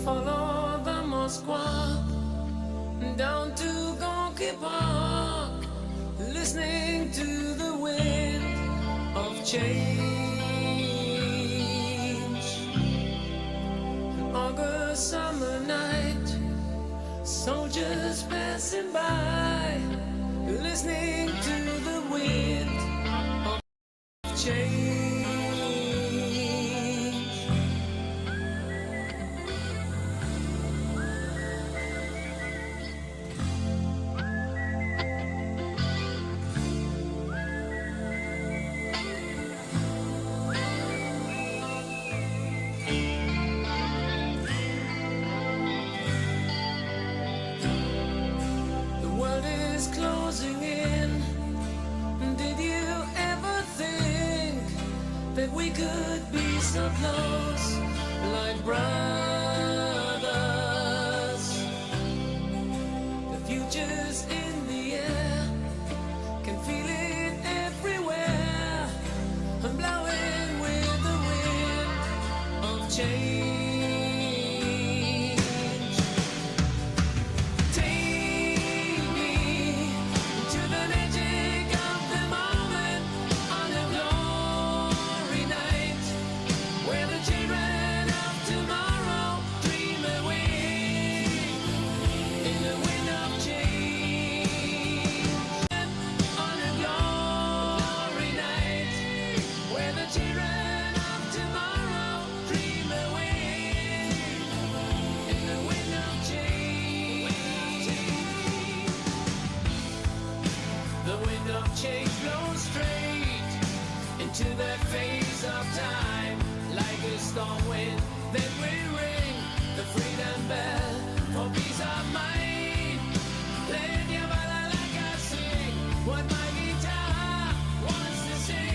Follow the Moskwa down to Gonky Park, listening to the wind of change. An August summer night, soldiers passing by, listening to the wind of change. Closing in. Did you ever think that we could be so close, like brothers? The future's in the air, can feel it everywhere. I'm blowing with the wind of change. Change blows straight into that phase of time, like a storm wind. Then we ring the freedom bell for peace of mind. Playing your ballad like I sing what my guitar wants to sing.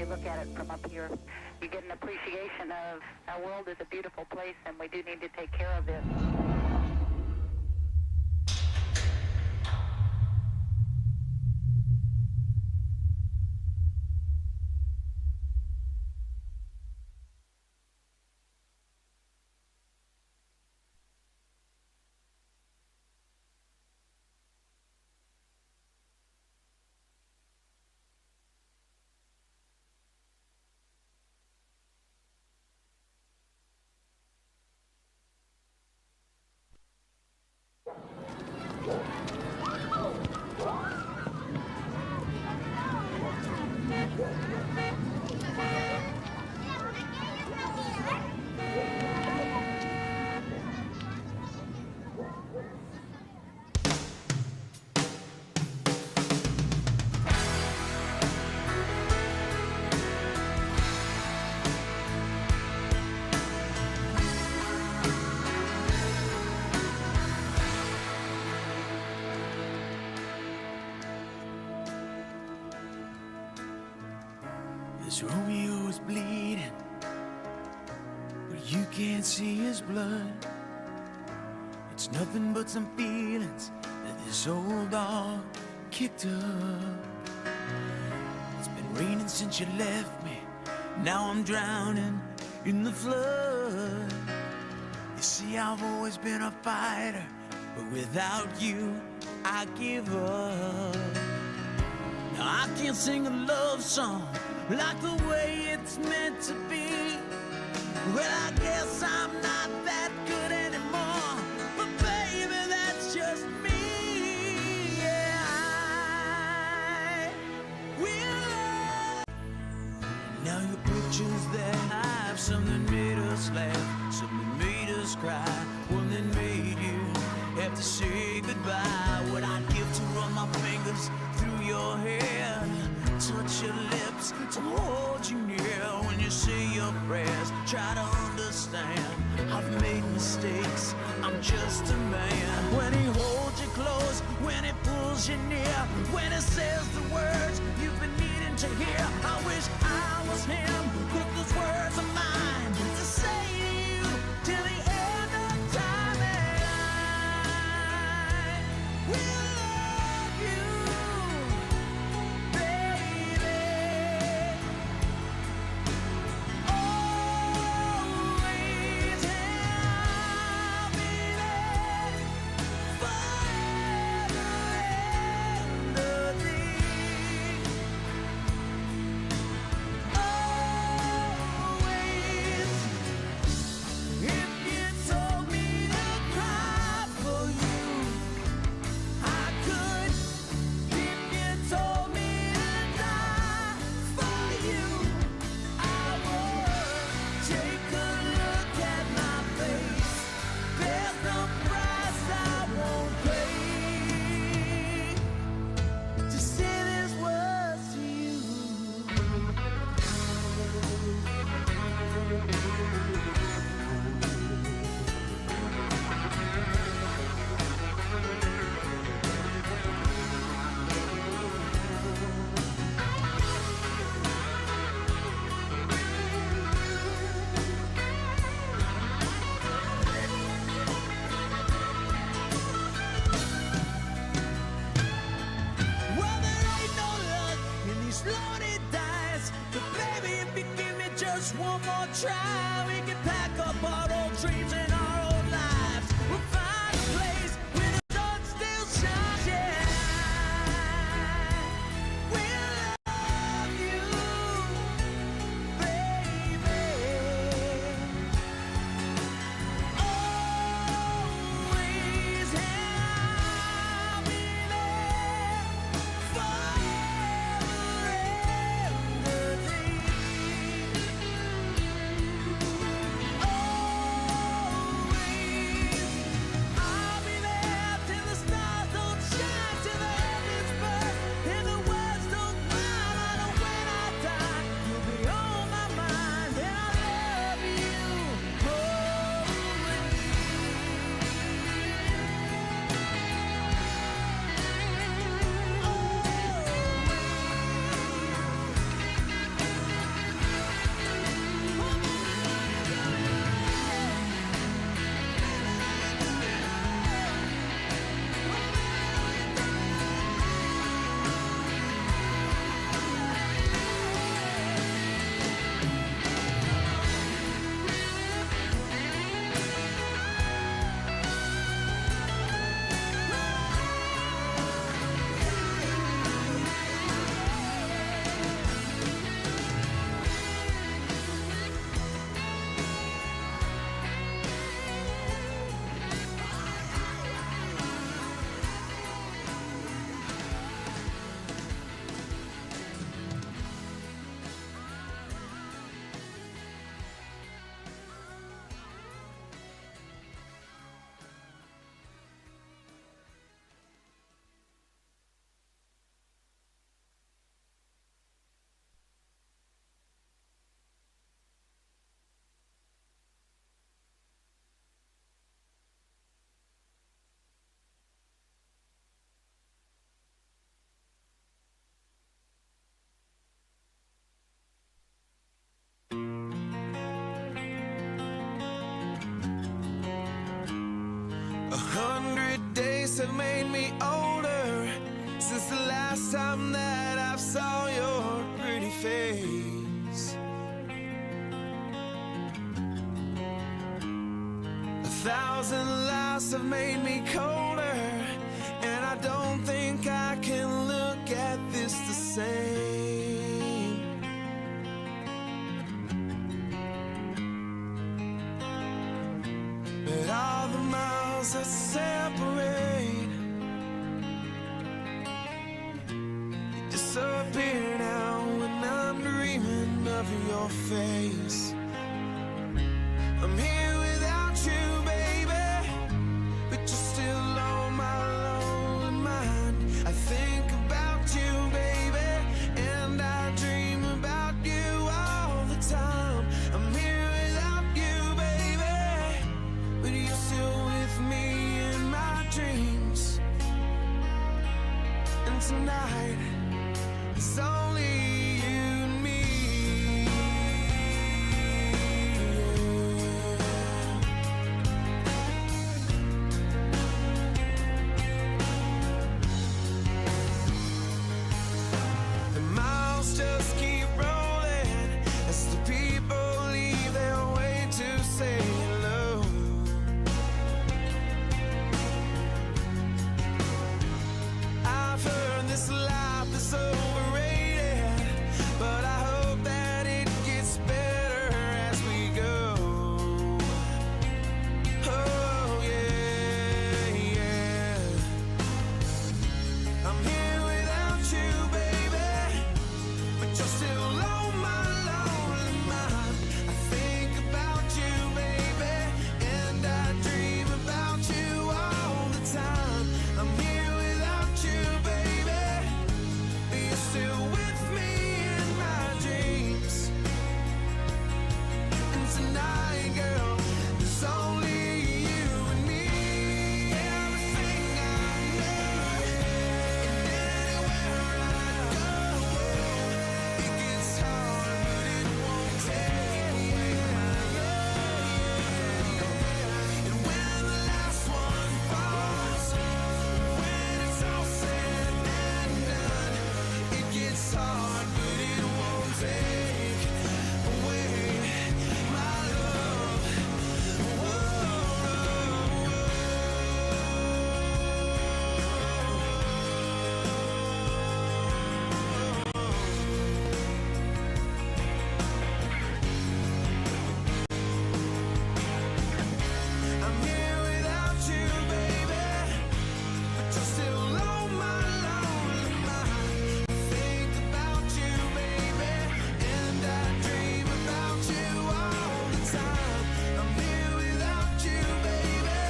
Look at it from up here, you get an appreciation of our world is a beautiful place and we do need to take care of it. This Romeo is bleeding, but you can't see his blood. It's nothing but some feelings that this old dog kicked up. It's been raining since you left me, now I'm drowning in the flood. You see, I've always been a fighter, but without you, I give up. Now I can't sing a love song like the way it's meant to be. Well, I guess I'm not that good anymore, but baby, that's just me. Yeah, I will love. Now your picture's there. I have something made us laugh, something made us cry, one that made you have to say goodbye. What I'd give to run my fingers through your hair, touch your lips, to hold you near when you say your prayers. Try to understand, I've made mistakes, I'm just a man. When he holds you close, when he pulls you near, when he says the words you've been needing to hear. I wish I was him, put those words of mine to say to you till the end of time. And I will love you, baby, always, and I'll be there forever and a day. Always, if you told me to cry for you, I could. If you told me to die for you, I would. Take a look at my face. There's no price I won't pay to say these words to you. Well, there ain't no luck in these loaded dice, but baby, if you give me just one more try, we can pack up our old dreams and our old lives. We'll find a place where the sun still shines. Yeah, we'll love you, baby, always, and I'll be there forever and a day. Always, I'll be there till the stars don't shine, till the heavens burn, and the words don't cry. And when I die, you'll be on my mind, and I love you have made me older since the last time that I saw your pretty face. 1,000 lies have made me colder, and I don't think I can look at this the same. But all the miles that separate disappear now when I'm dreaming of your face. I'm here without you, baby, but you're still on my lonely mind. I think about you, baby, and I dream about you all the time. I'm here without you, baby, but you're still with me in my dreams. And tonight it's only you and me. The miles just keep rolling as the people leave their way to say hello. I've heard this life is overrated, but I hope that it gets better as we go. Oh yeah, yeah. I'm here without you, baby, but you're still on my lonely mind. I think about you, baby, and I dream about you all the time. I'm here without you, baby, but you're still with me in my dreams. And tonight, girl, there's only you and me. Everything I know, and anywhere I go, it gets hard, but it won't take away my love. And when the last one falls, when it's all said and done, it gets hard, but it won't take away my love. I'm here without you, baby, but you're still on my lonely mind. I think about you, baby, and I dream about you all the time. I'm here without you, baby,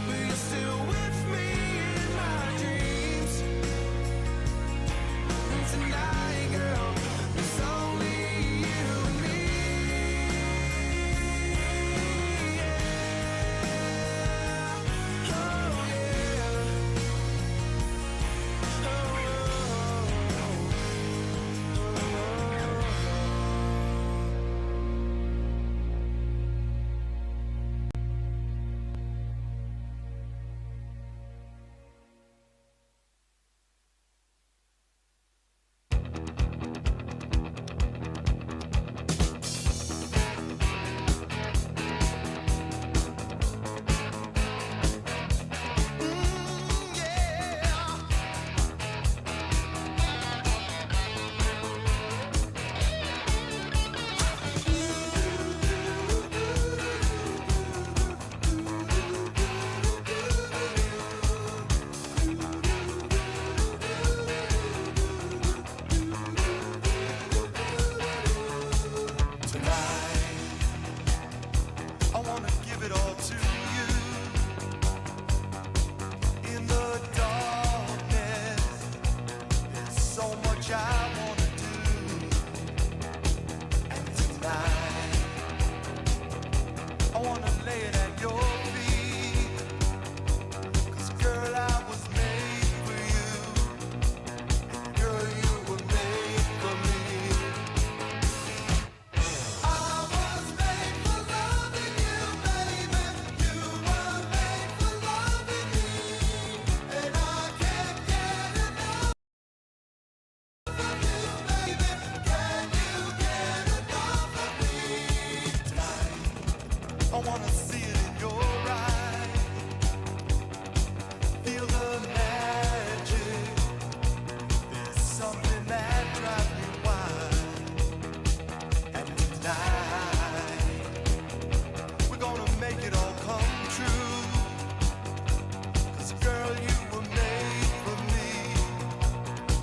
but you're still with me in my dreams. And tonight, girl, there's only you and me. I wanna give it all to you. In the darkness, there's so much I wanna do. And tonight, I wanna lay it at your feet. 'Cause girl, I was made for you. And girl, you were made for me. I was made for loving you, baby. You were made for loving me, and I can't get enough of you, baby. Can you get enough of me? Tonight, I wanna see it in your eyes. Feel the magic. There's something that drives me wild. And tonight, we're gonna make it all come true. 'Cause girl, you were made for me.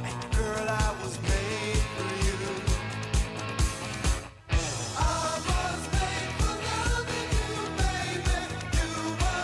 And girl, I was made for you. I was made for loving you, baby. You were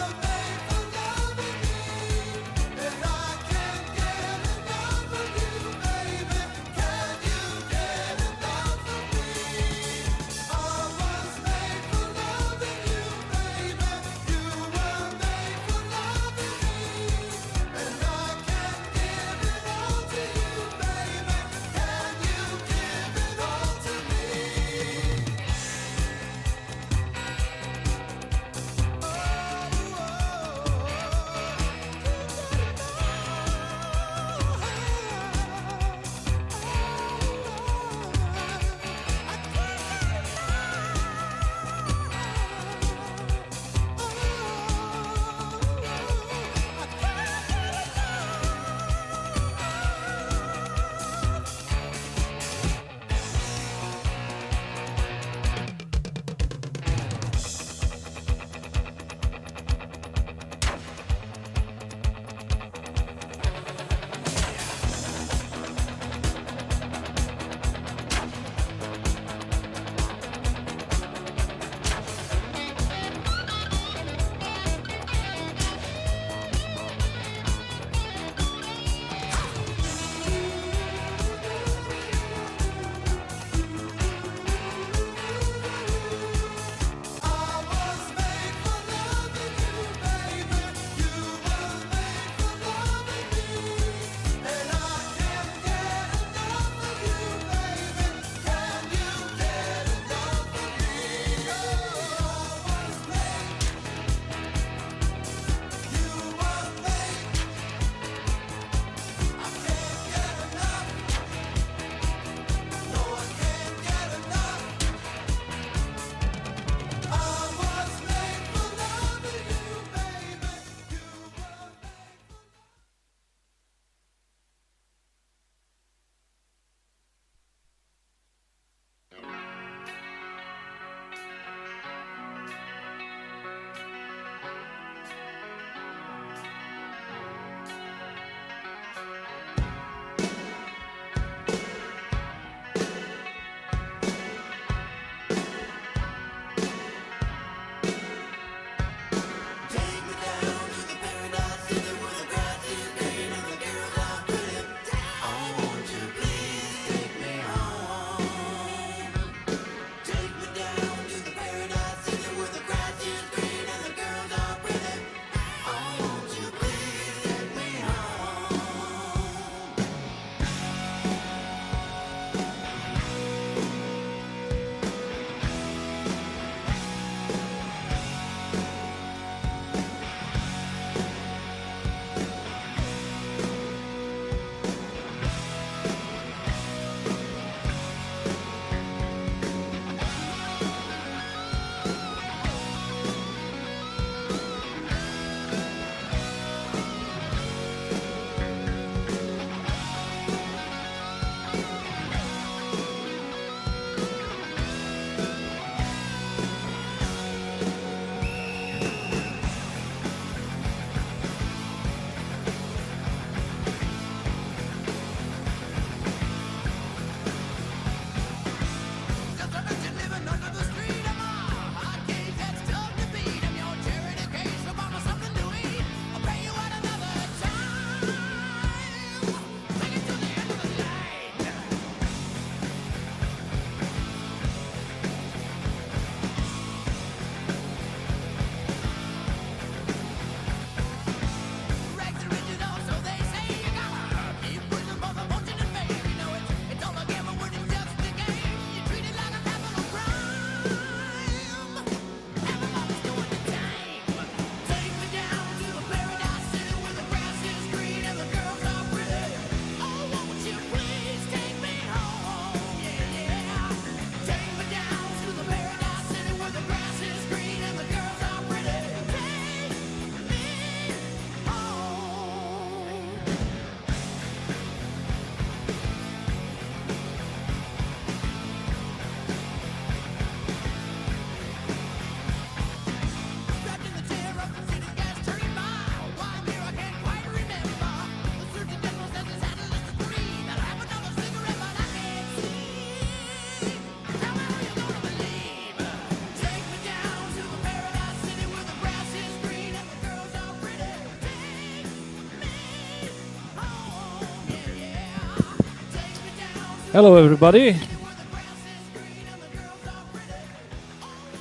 Hello, everybody.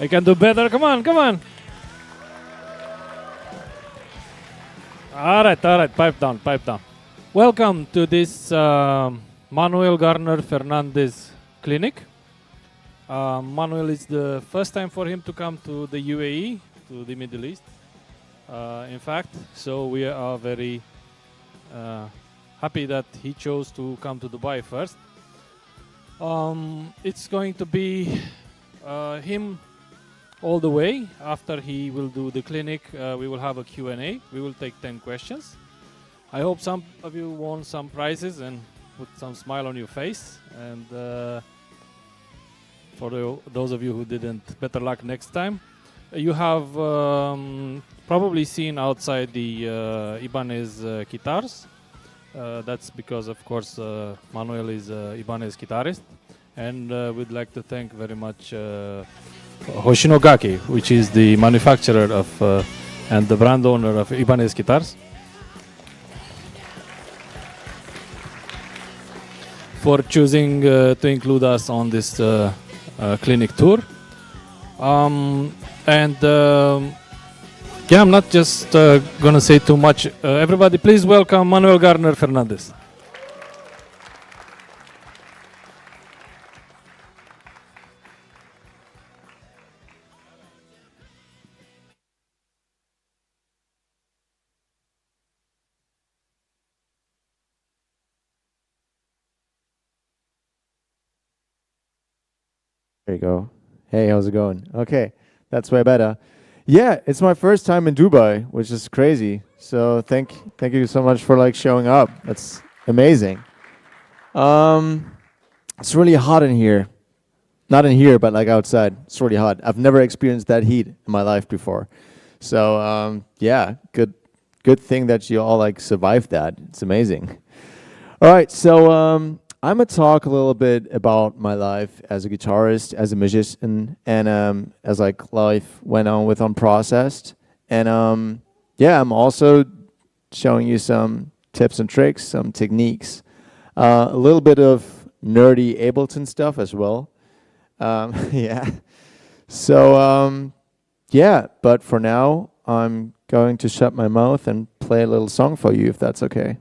I can do better. Come on, come on. All right. Pipe down, pipe down. Welcome to this Manuel Garner Fernandez clinic. Manuel, is the first time for him to come to the UAE, to the Middle East. In fact, so we are very happy that he chose to come to Dubai first. It's going to be him all the way. After he will do the clinic, we will have a Q&A. We will take 10 questions. I hope some of you won some prizes and put some smile on your face. And for those of you who didn't, better luck next time. You have probably seen outside the Ibanez guitars. That's because, of course, Manuel is Ibanez guitarist. And we'd like to thank very much Hoshinogaki, which is the manufacturer of and the brand owner of Ibanez guitars, for choosing to include us on this clinic tour. Yeah, I'm not just gonna say too much. Everybody, please welcome Manuel Garner Fernandez. There you go. Hey, how's it going? Okay, that's way better. Yeah, it's my first time in Dubai, which is crazy. So thank you so much for like showing up. That's amazing. It's really hot in here. Not in here, but like outside. It's really hot. I've never experienced that heat in my life before. So yeah, good thing that you all like survived that. It's amazing. All right, so I'm gonna talk a little bit about my life as a guitarist, as a musician, and as like life went on with Unprocessed. And yeah, I'm also showing you some tips and tricks, some techniques, a little bit of nerdy Ableton stuff as well. Yeah. So yeah, but for now, I'm going to shut my mouth and play a little song for you, if that's okay.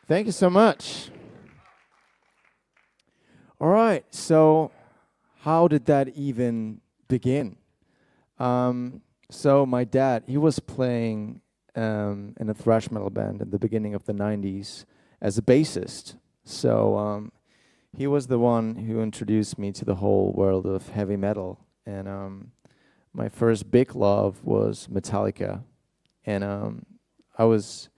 Thank you so much. All right, so how did that even begin? So my dad, he was playing in a thrash metal band in the beginning of the 90s as a bassist. So he was the one who introduced me to the whole world of heavy metal. And my first big love was Metallica. And I was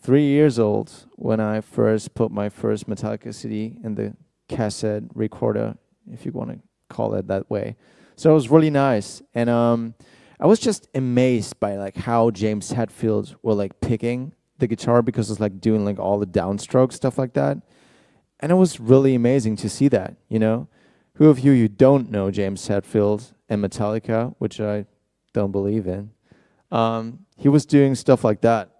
3 years old when I first put my first Metallica CD in the cassette recorder, if you want to call it that way. So it was really nice. And I was just amazed by like how James Hetfield were like picking the guitar, because it's like doing like all the downstroke stuff like that. And it was really amazing to see that, you know. Who of you don't know James Hetfield and Metallica, which I don't believe in, he was doing stuff like that.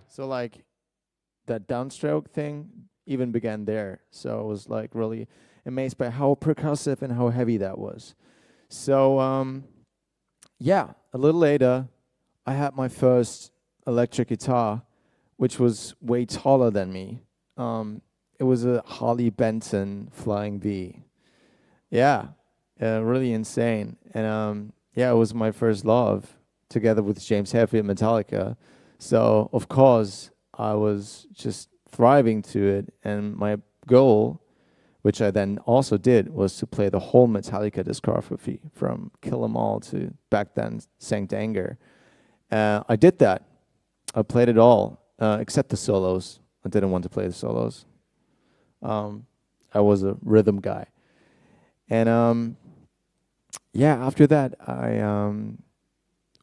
So like that downstroke thing even began there. So I was like really amazed by how percussive and how heavy that was. So yeah, a little later I had my first electric guitar, which was way taller than me. It was a Harley Benton Flying V. Yeah, really insane. And yeah, it was my first love, together with James Hetfield and Metallica. So of course I was just thriving to it, and my goal, which I then also did, was to play the whole Metallica discography from Kill 'Em All to back then Sankt Anger. I did that. I played it all, except the solos. I didn't want to play the solos. I was a rhythm guy. And yeah, after that, I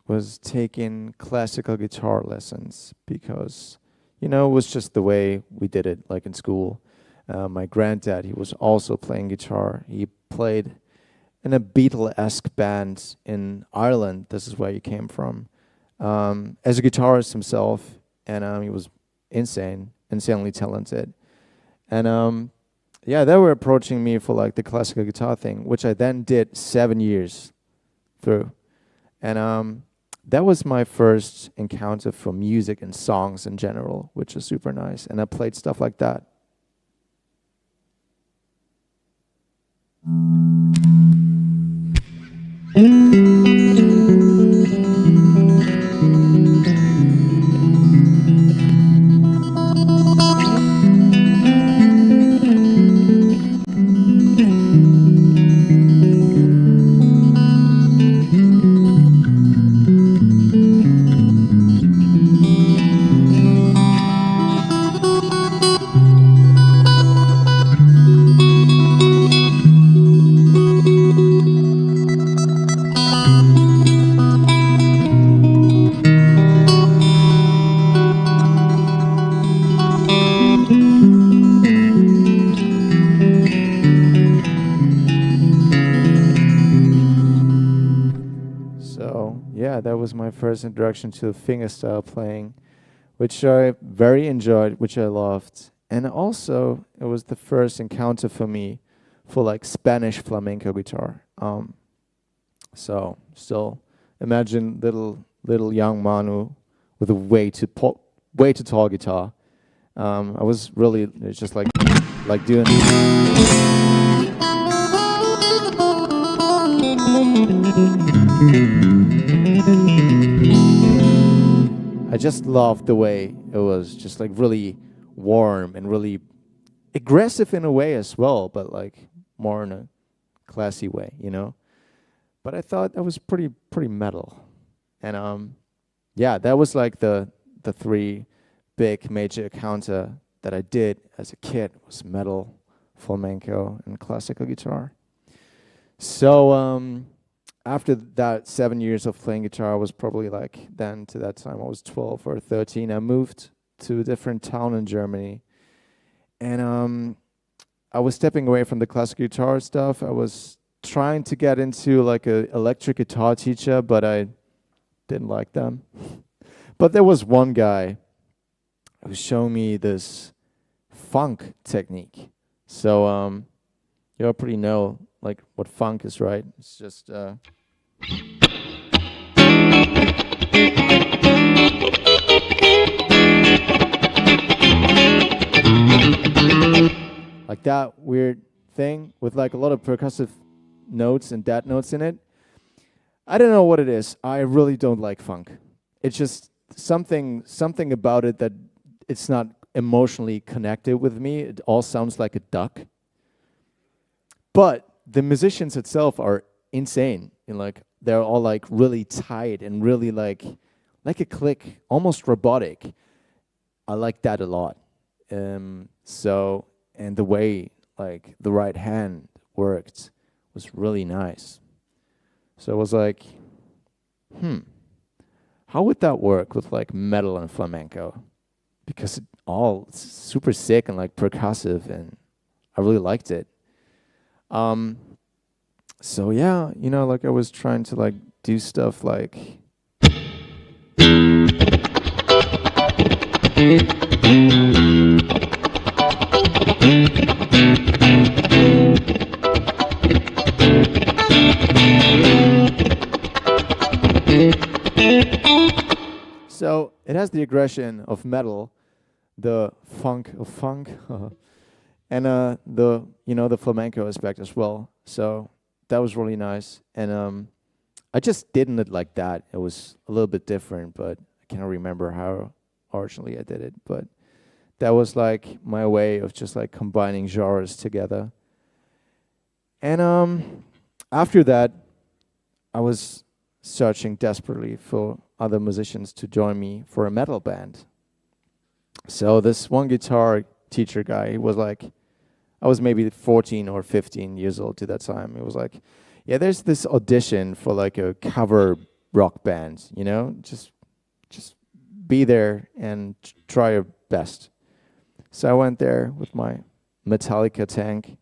was taking classical guitar lessons because, you know, it was just the way we did it, like in school. My granddad, he was also playing guitar. He played in a Beatle-esque band in Ireland. This is where he came from. As a guitarist himself, and he was insanely talented. And yeah, they were approaching me for like the classical guitar thing, which I then did 7 years through. And that was my first encounter for music and songs in general, which is super nice. And I played stuff like that. So yeah, that was my first introduction to fingerstyle playing, which I very enjoyed, which I loved. And also, it was the first encounter for me for like Spanish flamenco guitar. So still imagine little young Manu with a way too tall guitar. I was really just like doing. I just loved the way it was just like really warm and really aggressive in a way as well, but like more in a classy way, you know. But I thought that was pretty metal. And yeah, that was like the three big major encounter that I did as a kid was metal, flamenco, and classical guitar. So after that 7 years of playing guitar, I was probably like, then to that time I was 12 or 13. I moved to a different town in Germany. And I was stepping away from the classical guitar stuff. I was trying to get into like a electric guitar teacher, but I didn't like them. But there was one guy who showed me this funk technique, So you all pretty know like what funk is, right? It's just like that weird thing with like a lot of percussive notes and dead notes in it. I don't know what it is. I really don't like funk. It's just something about it that it's not emotionally connected with me. It all sounds like a duck. But the musicians itself are insane. And like they're all like really tight and really like a click, almost robotic. I like that a lot. So and the way like the right hand worked was really nice. So I was like, how would that work with like metal and flamenco? Because it's super sick and like percussive, and I really liked it. So yeah, you know, like I was trying to like do stuff like so it has the aggression of metal, the funk of funk, and the the flamenco aspect as well. So that was really nice, and I just didn't it like that. It was a little bit different, but I can't remember how originally I did it. But that was like my way of just like combining genres together. And after that, I was searching desperately for other musicians to join me for a metal band. So this one guitar teacher guy, he was like, I was maybe 14 or 15 years old to that time. He was like, yeah, there's this audition for like a cover rock band, you know, just be there and try your best. So I went there with my Metallica tank,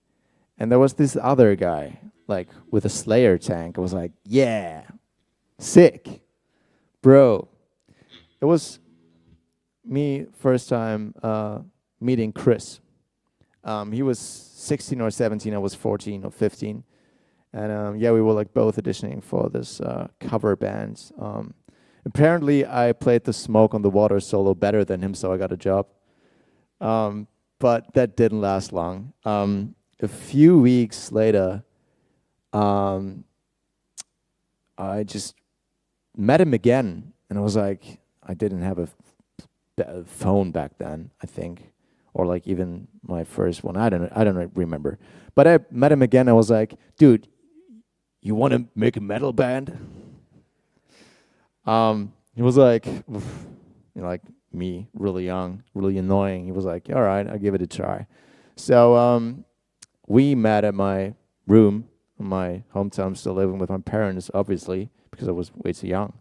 and there was this other guy, like with a Slayer tank. I was like, yeah, sick, bro. It was me first time meeting Chris. He was 16 or 17, I was 14 or 15. And yeah, we were like both auditioning for this cover band. Apparently, I played the Smoke on the Water solo better than him, so I got a job. But that didn't last long. A few weeks later, I just met him again, and I was like, I didn't have a phone back then, I think, or like even my first one. I don't remember. But I met him again. I was like, dude, you want to make a metal band? He was like, oof, you know, like me, really young, really annoying. He was like, all right, I'll give it a try. So we met at my room in my hometown, still living with my parents, obviously, because I was way too young.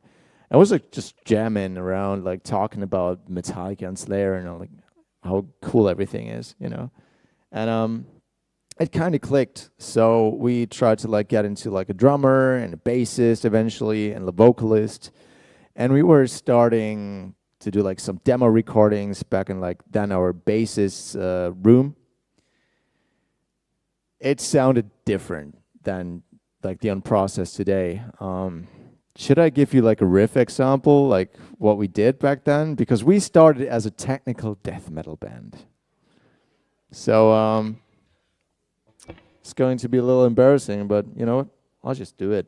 I was like just jamming around, like talking about Metallica and Slayer and like how cool everything is, you know. And it kind of clicked. So we tried to like get into like a drummer and a bassist eventually and a vocalist. And we were starting to do like some demo recordings back in like then our bassist's room. It sounded different than like the unprocessed today. Should I give you like a riff example, like what we did back then? Because we started as a technical death metal band. So it's going to be a little embarrassing, but you know what? I'll just do it.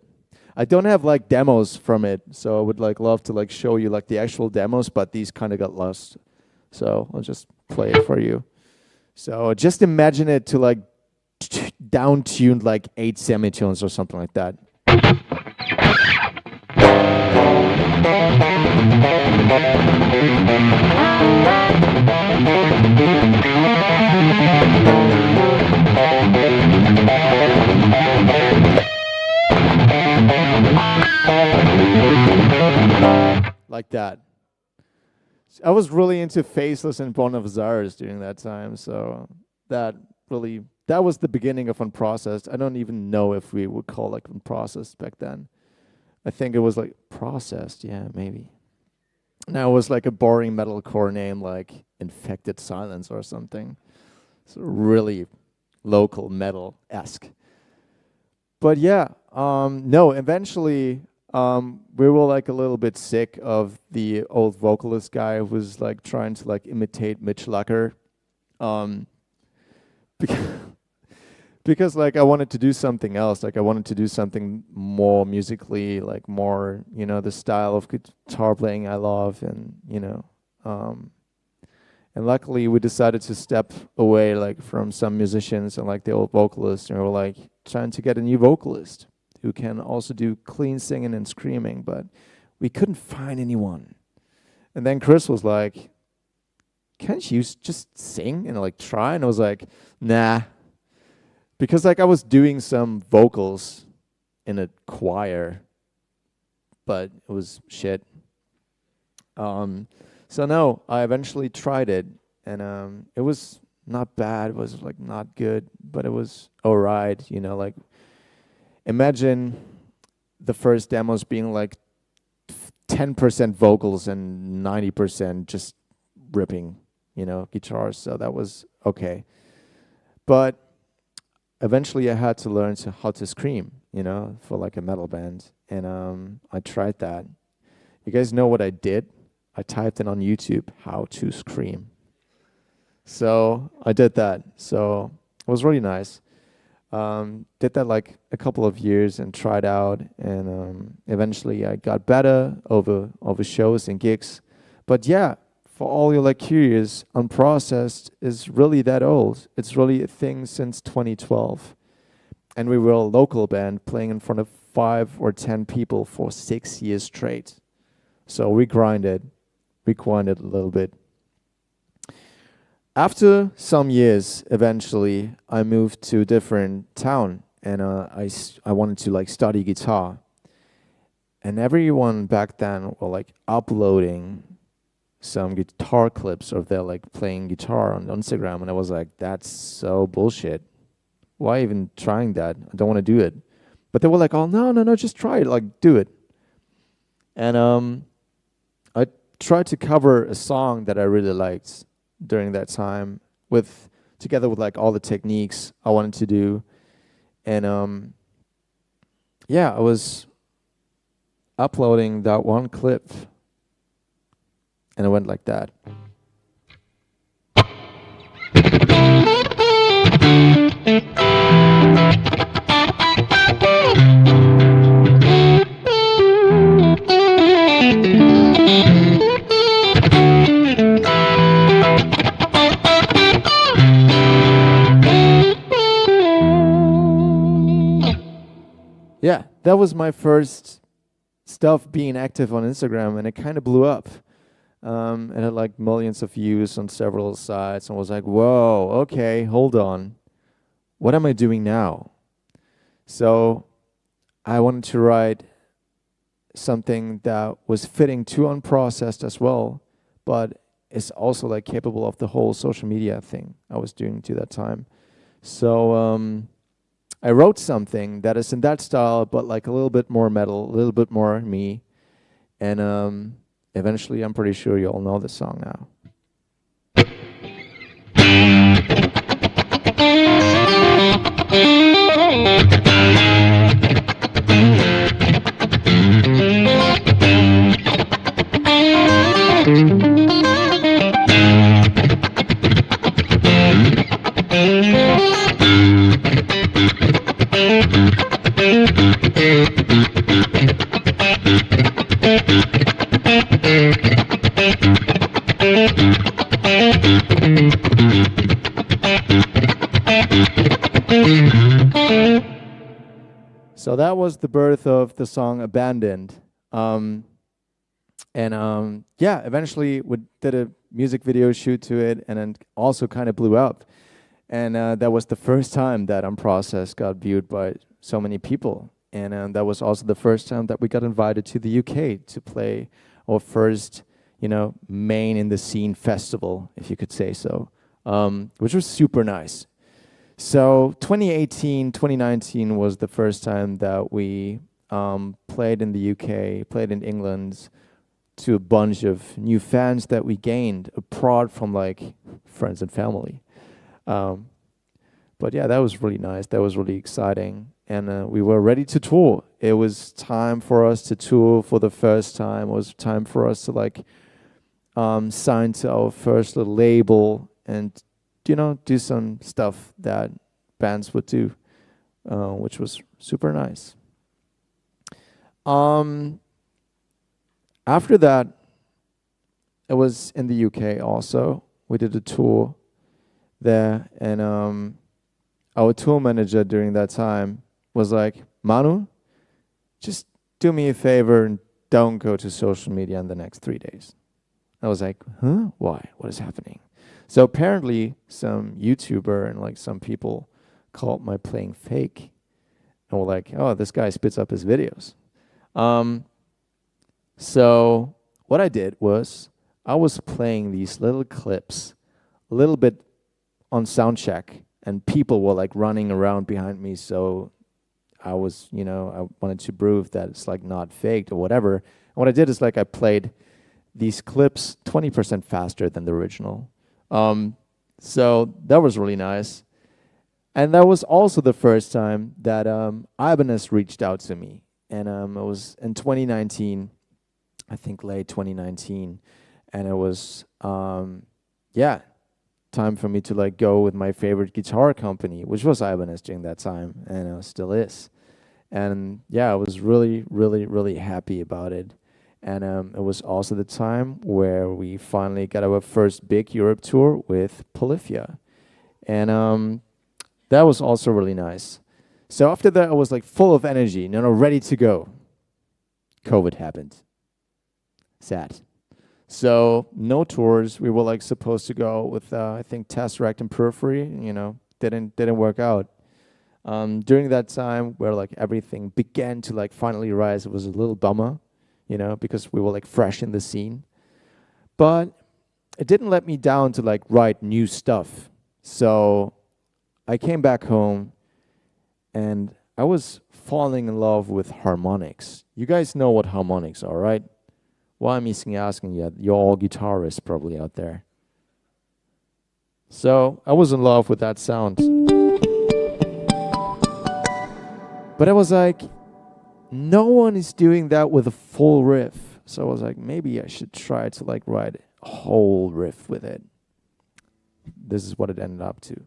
I don't have like demos from it, so I would like love to like show you like the actual demos, but these kind of got lost. So I'll just play it for you. So just imagine it to like down-tuned like 8 semitones or something like that. Like that. I was really into Faceless and Born of Czars during that time, so that was the beginning of Unprocessed. I don't even know if we would call like Unprocessed back then. I think it was like Processed, yeah, maybe. Now it was like a boring metalcore name like Infected Silence or something. It's really local metal-esque. But yeah, no, eventually we were like a little bit sick of the old vocalist guy who was like trying to like imitate Mitch Lucker. Because, because like I wanted to do something else. Like I wanted to do something more musically, like more, the style of guitar playing I love, and and luckily we decided to step away like from some musicians and like the old vocalists, and we were like trying to get a new vocalist who can also do clean singing and screaming, but we couldn't find anyone. And then Chris was like, can't you just sing and like try? And I was like, nah. Because like I was doing some vocals in a choir, but it was shit. So no, I eventually tried it, and it was not bad. It was like not good, but it was alright. Like imagine the first demos being like 10% vocals and 90% just ripping, guitars. So that was okay. But eventually I had to learn how to scream, for like a metal band. And I tried that. You guys know what I did? I typed in on YouTube how to scream. So I did that. So it was really nice. Did that like a couple of years and tried out. And eventually I got better over shows and gigs. But yeah, for all you like curious, Unprocessed is really that old. It's really a thing since 2012. And we were a local band playing in front of 5 or 10 people for 6 years straight. So we grinded a little bit. After some years, eventually, I moved to a different town, and I wanted to like study guitar. And everyone back then were like uploading some guitar clips of their like playing guitar on Instagram, and I was like, that's so bullshit. Why even trying that? I don't want to do it. But they were like, oh no, just try it, like do it. And I tried to cover a song that I really liked during that time, together with like all the techniques I wanted to do. And yeah, I was uploading that one clip, and it went like that. Yeah, that was my first stuff being active on Instagram, and it kind of blew up. It had like millions of views on several sites, and was like, whoa, okay, hold on. What am I doing now? So I wanted to write something that was fitting to Unprocessed as well, but is also like capable of the whole social media thing I was doing to that time. So I wrote something that is in that style, but like a little bit more metal, a little bit more me. And eventually, I'm pretty sure you all know this song now. So that was the birth of the song Abandoned. Yeah, eventually we did a music video shoot to it, and then also kind of blew up. And that was the first time that Unprocessed got viewed by so many people. And that was also the first time that we got invited to the UK to play our first, main in the scene festival, if you could say so, which was super nice. So 2018, 2019 was the first time that we played in the UK, played in England, to a bunch of new fans that we gained, apart from like friends and family. But yeah, that was really nice. That was really exciting. And we were ready to tour. It was time for us to tour for the first time. It was time for us to like sign to our first little label and, you know, do some stuff that bands would do, which was super nice. After that, it was in the UK also. We did a tour there, and our tour manager during that time was like, Manu, just do me a favor and don't go to social media in the next 3 days. I was like, huh? Why? What is happening? So apparently some YouTuber and like some people called my playing fake. And were like, oh, this guy spits up his videos. So what I did was I was playing these little clips a little bit on sound check, and people were like running around behind me. So I was, you know, I wanted to prove that it's like not faked or whatever. And what I did is like I played these clips 20% faster than the original. So that was really nice. And that was also the first time that Ibanez reached out to me. And it was in 2019, I think late 2019. And it was, yeah, time for me to like go with my favorite guitar company, which was Ibanez during that time, and still is. And yeah, I was really, really, really happy about it. And it was also the time where we finally got our first big Europe tour with Polyphia. And that was also really nice. So after that, I was like full of energy, you know, ready to go. COVID happened. Sad. So no tours. We were like supposed to go with I think Tesseract and Periphery. You know, didn't work out. During that time, where like everything began to like finally rise, it was a little bummer, you know, because we were like fresh in the scene. But it didn't let me down to like write new stuff. So I came back home, and I was falling in love with harmonics. You guys know what harmonics are, right? Why am I asking you? You're all guitarists probably out there. So I was in love with that sound. But I was like, no one is doing that with a full riff. So I was like, maybe I should try to like write a whole riff with it. This is what it ended up to.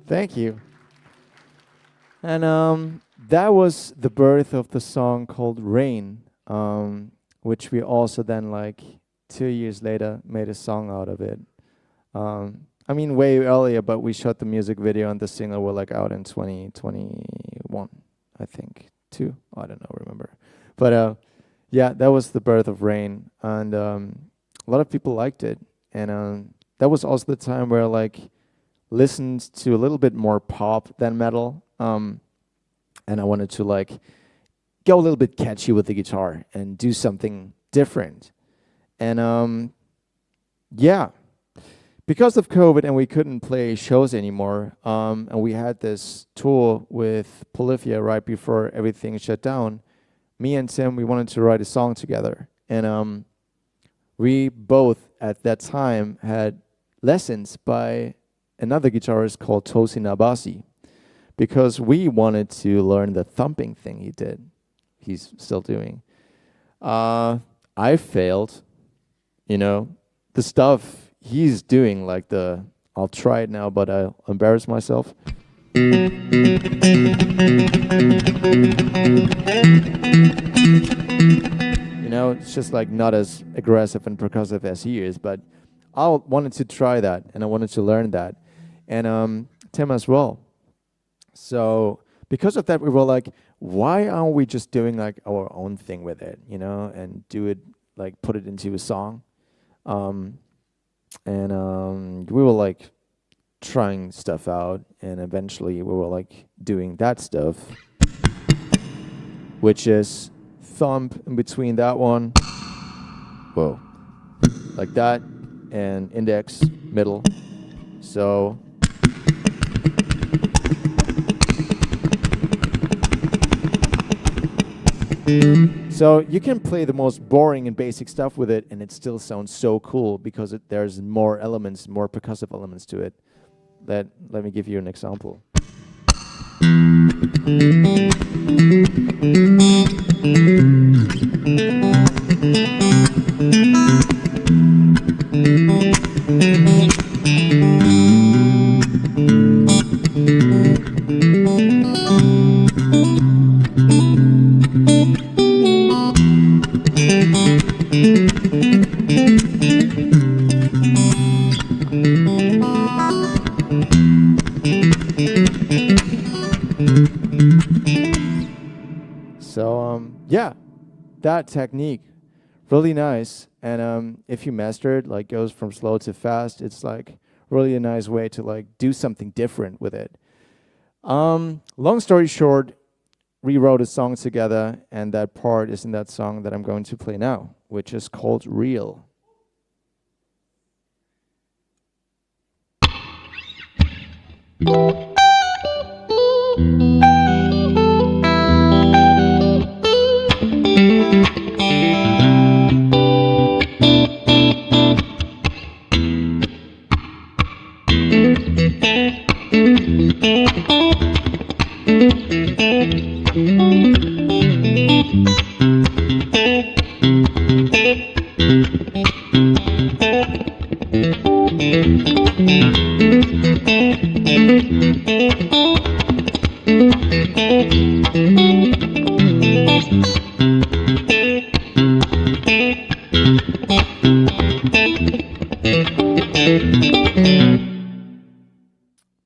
Thank you. And that was the birth of the song called Rain, which we also then like 2 years later made a song out of it. I mean way earlier, but we shot the music video and the single were like out in 2021, I think, too. I don't know, remember. But yeah, that was the birth of Rain, and a lot of people liked it. And that was also the time where like listened to a little bit more pop than metal, and I wanted to like go a little bit catchy with the guitar and do something different. And yeah, because of COVID and we couldn't play shows anymore, and we had this tour with Polyphia right before everything shut down, me and Tim, we wanted to write a song together. And we both at that time had lessons by another guitarist called Tosin Abasi, because we wanted to learn the thumping thing he did. He's still doing. I failed, you know, the stuff he's doing, like the, I'll try it now, but I'll embarrass myself. You know, it's just like not as aggressive and percussive as he is, but I wanted to try that, and I wanted to learn that. And Tim as well. So because of that, we were like, why aren't we just doing like our own thing with it, you know, and do it like put it into a song. And we were like trying stuff out, and eventually we were like doing that stuff, which is thumb in between that one, whoa, like that, and index middle. So you can play the most boring and basic stuff with it, and it still sounds so cool because there's more elements, more percussive elements to it. Let me give you an example. So yeah, that technique, really nice. And if you master it, like goes from slow to fast, it's like really a nice way to like do something different with it. Long story short, we wrote a song together, and that part is in that song that I'm going to play now, which is called Real.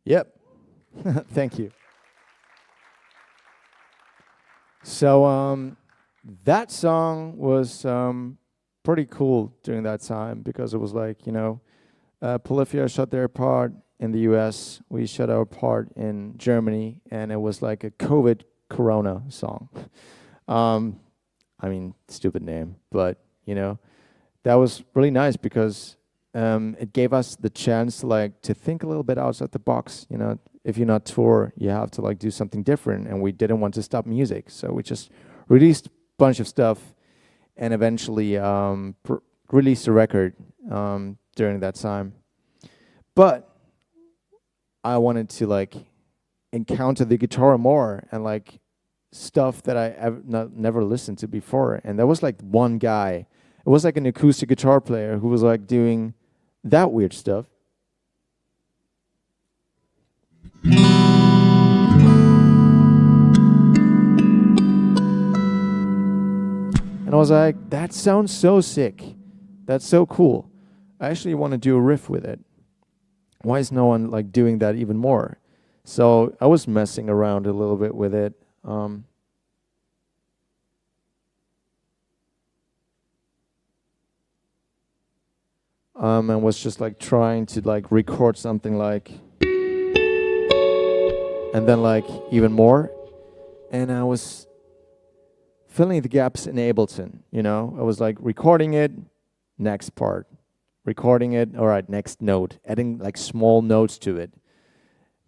Yep. Thank you. So that song was pretty cool during that time because it was like, Polyphia shot their part in the US, we shot our part in Germany, and it was like a COVID Corona song. I mean, stupid name, but that was really nice because it gave us the chance to think a little bit outside the box. If you're not tour, you have to do something different, and we didn't want to stop music, so we just released a bunch of stuff, and eventually released a record during that time. But I wanted to encounter the guitar more and stuff that I never listened to before, and there was one guy. It was an acoustic guitar player who was doing that weird stuff. And I was like, that sounds so sick. That's so cool. I actually want to do a riff with it. Why is no one doing that even more? So I was messing around a little bit with it. And was just trying to record something and then even more, and I was filling the gaps in Ableton. I was recording it, next part, recording it, all right, next note, adding small notes to it.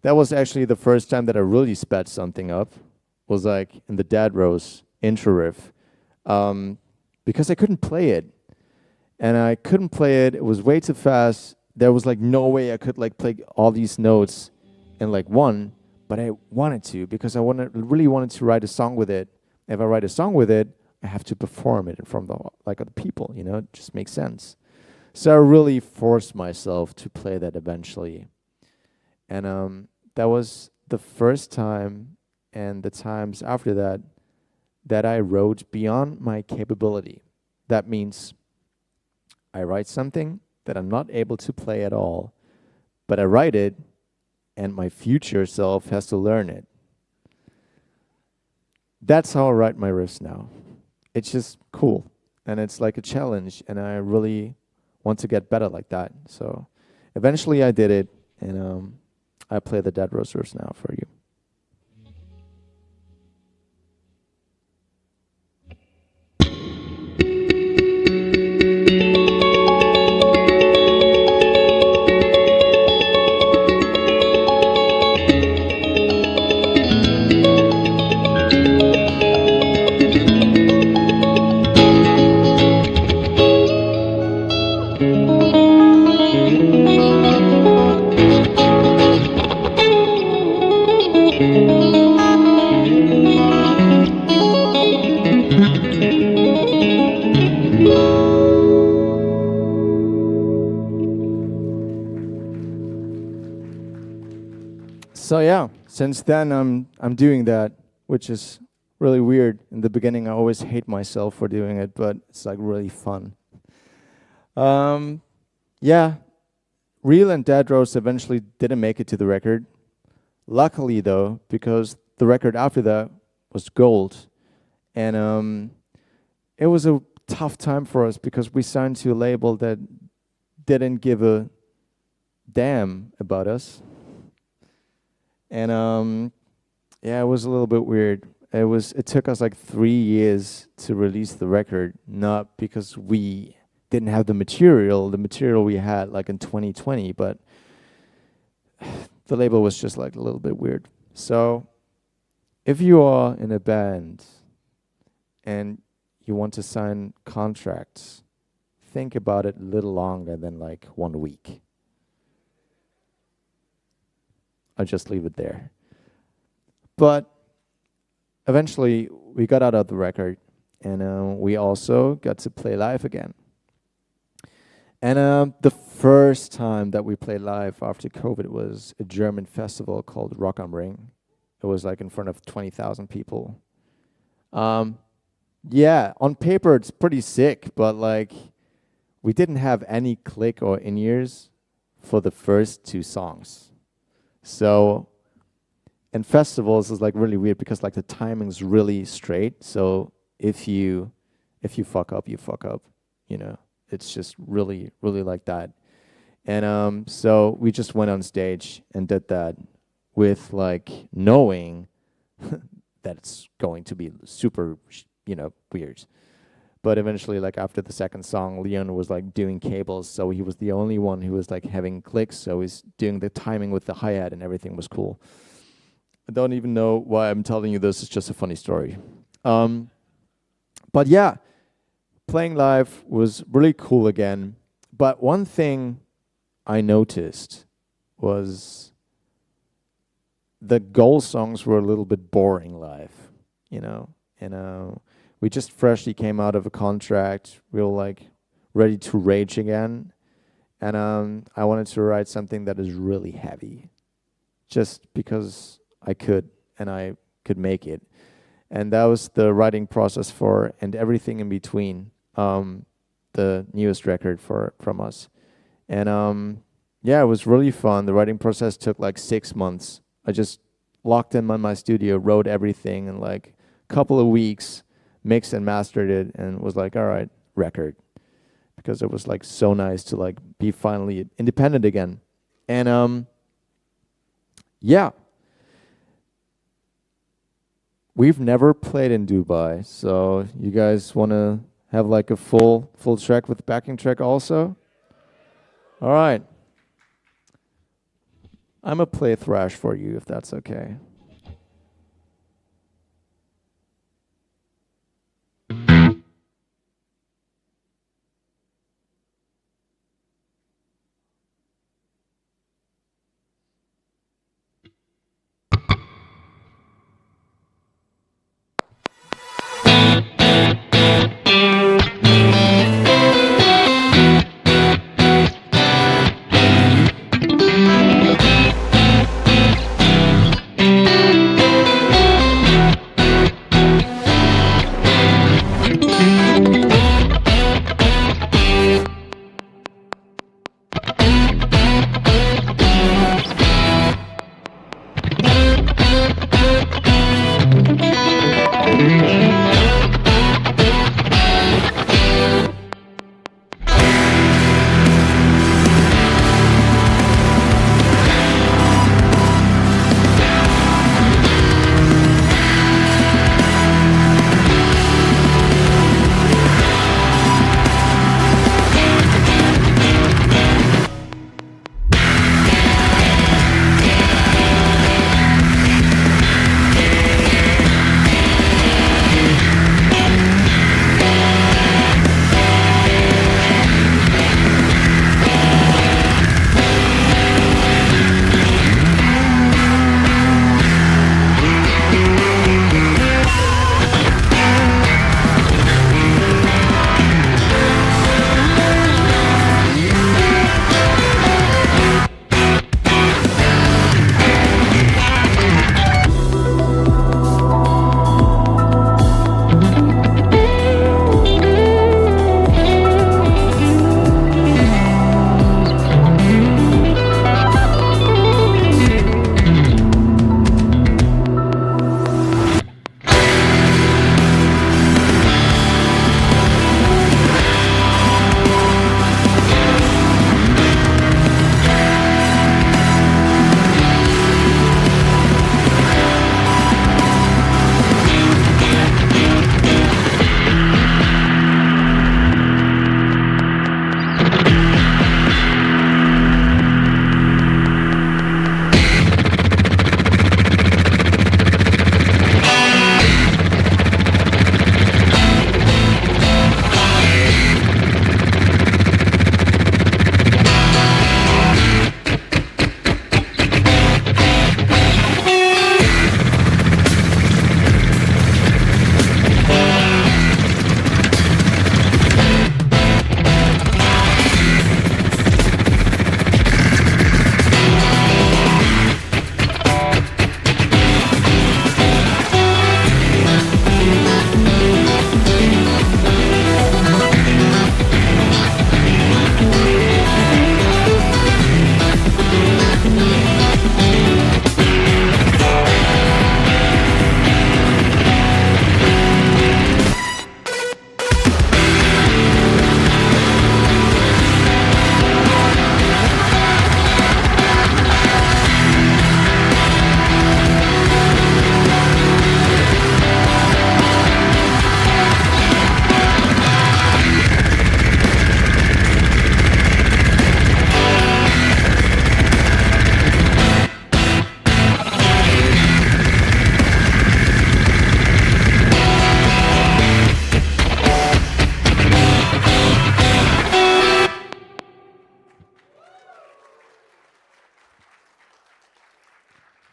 That was actually the first time that I really sped something up, was in the Dead Rose intro riff, because I couldn't play it. And I couldn't play it. It was way too fast. There was no way I could play all these notes in one, but I wanted to because I really wanted to write a song with it. If I write a song with it, I have to perform it in front of other people. It just makes sense. So I really forced myself to play that eventually, and that was the first time, and the times after that, that I wrote beyond my capability. That means I write something that I'm not able to play at all, but I write it, and my future self has to learn it. That's how I write my riffs now. It's just cool. and it's like a challenge, and I really want to get better like that. So eventually I did it, and I play the Dead Roses now for you. So yeah, since then I'm doing that, which is really weird. In the beginning, I always hate myself for doing it, but it's like really fun. Yeah, Real and Dead Rose eventually didn't make it to the record. Luckily though, because the record after that was gold, and it was a tough time for us because we signed to a label that didn't give a damn about us. And yeah, it was a little bit weird. It took us like 3 years to release the record, not because we didn't have the material we had like in 2020, but the label was just like a little bit weird. So if you are in a band and you want to sign contracts, think about it a little longer than like 1 week. I'll just leave it there. But eventually we got out of the record, and we also got to play live again. And the first time that we played live after COVID was a German festival called Rock am Ring. It was like in front of 20,000 people. Yeah, on paper it's pretty sick, but like we didn't have any click or in-ears for the first 2 songs. So, and festivals is like really weird because like the timing's really straight. So if you fuck up, you fuck up. You know, it's just really like that. And so we just went on stage and did that with like knowing that it's going to be super, weird. But eventually, like after the second song, Leon was like doing cables, so he was the only one who was like having clicks. So he's doing the timing with the hi-hat, and everything was cool. I don't even know why I'm telling you this. It's just a funny story. But yeah, playing live was really cool again. But one thing I noticed was the goal songs were a little bit boring live, and we just freshly came out of a contract. We were like ready to rage again. And I wanted to write something that is really heavy just because I could and I could make it. And that was the writing process for And Everything in Between, the newest record from us. And yeah, it was really fun. The writing process took like 6 months. I just locked in my studio, wrote everything in like a couple of weeks, mixed and mastered it, and was like, all right, record. Because it was like so nice to like be finally independent again. And yeah. We've never played in Dubai, so you guys want to have like a full track with backing track also? All right. I'm gonna play thrash for you if that's okay.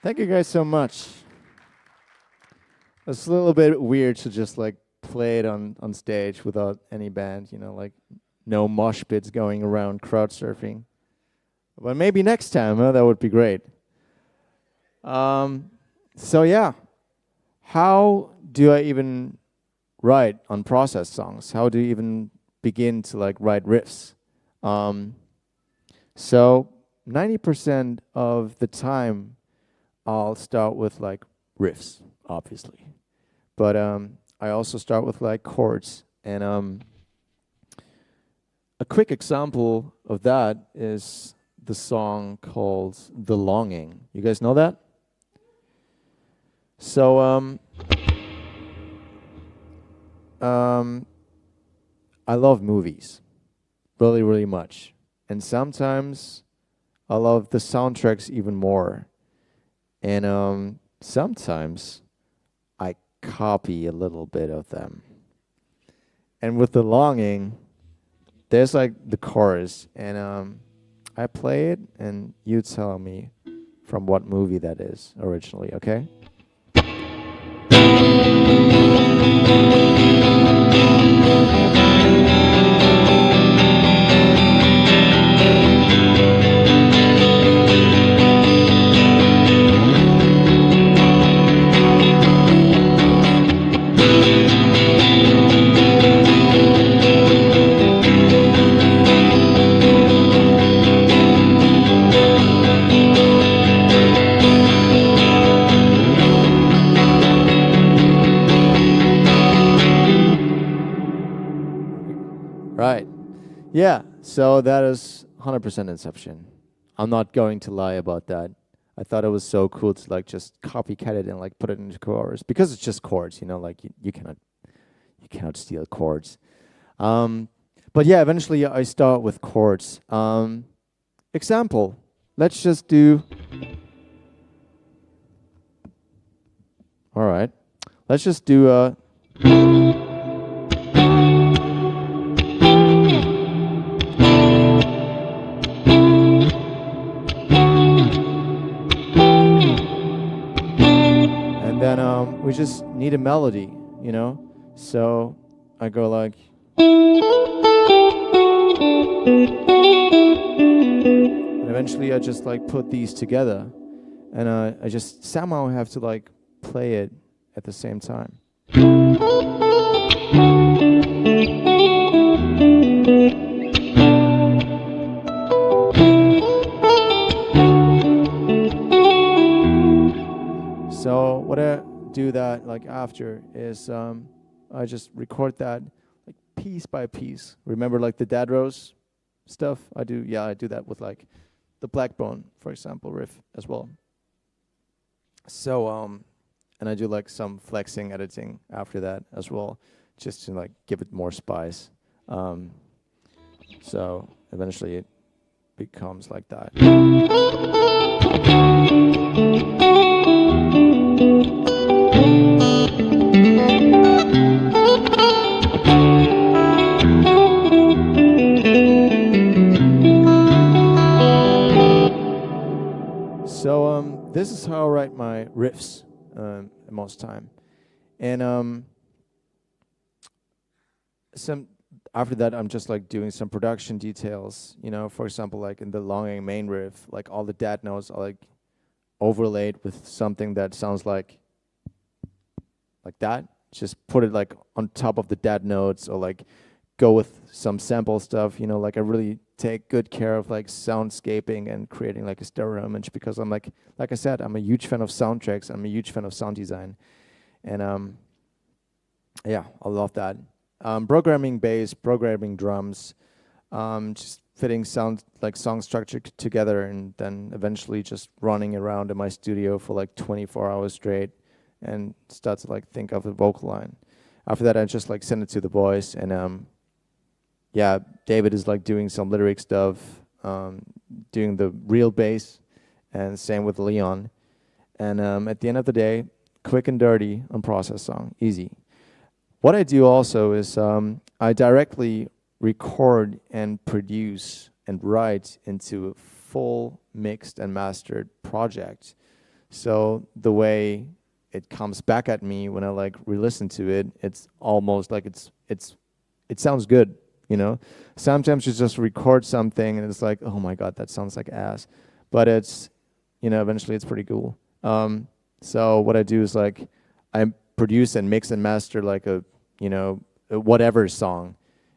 Thank you guys so much. It's a little bit weird to just like play it on stage without any band, you know, like no mosh pits going around crowd surfing. But maybe next time, huh? That would be great. So yeah, how do I even write on process songs? How do you even begin to like write riffs? So 90% of the time, I'll start with like riffs, obviously, but I also start with like chords. And a quick example of that is the song called "The Longing." You guys know that? So I love movies really, really much. And sometimes I love the soundtracks even more. And sometimes I copy a little bit of them. And with The Longing, there's like the chorus, and I play it, and you tell me from what movie that is originally, okay? Right. Yeah, so that is 100% Inception. I'm not going to lie about that. I thought it was so cool to like just copycat it and like put it into chorus because it's just chords, you know, like you cannot steal chords. But yeah, eventually I start with chords. Example, let's just do. All right, let's just do a. And then we just need a melody, you know? So I go like. And eventually I just like put these together. And I just somehow have to like play it at the same time. So what I do that like after is I just record that like piece by piece. Remember like the Dad Rose stuff? I do that with like the Blackbone, for example, riff as well. So and I do like some flexing editing after that as well, just to like give it more spice. So eventually it becomes like that. So this is how I write my riffs most time, and some after that I'm just like doing some production details. You know, for example, like in the Longing main riff, like all the dad notes are like overlaid with something that sounds like that. Just put it like on top of the dad notes, or like go with some sample stuff. You know, like I really take good care of like soundscaping and creating like a stereo image, because I'm like I said, I'm a huge fan of soundtracks. I'm a huge fan of sound design, and yeah, I love that. Programming bass, programming drums, just fitting sound like song structure together, and then eventually just running around in my studio for like 24 hours straight, and start to like think of a vocal line. After that, I just like send it to the boys, and yeah, David is like doing some lyric stuff, doing the real bass, and same with Leon. And at the end of the day, quick and dirty on process song, easy. What I do also is I directly record and produce and write into a full mixed and mastered project. So the way it comes back at me when I like re-listen to it, it's almost like it sounds good, you know. Sometimes you just record something and it's like, oh my god, that sounds like ass, but it's, you know, eventually it's pretty cool. So what I do is like I produce and mix and master like a, you know, a whatever song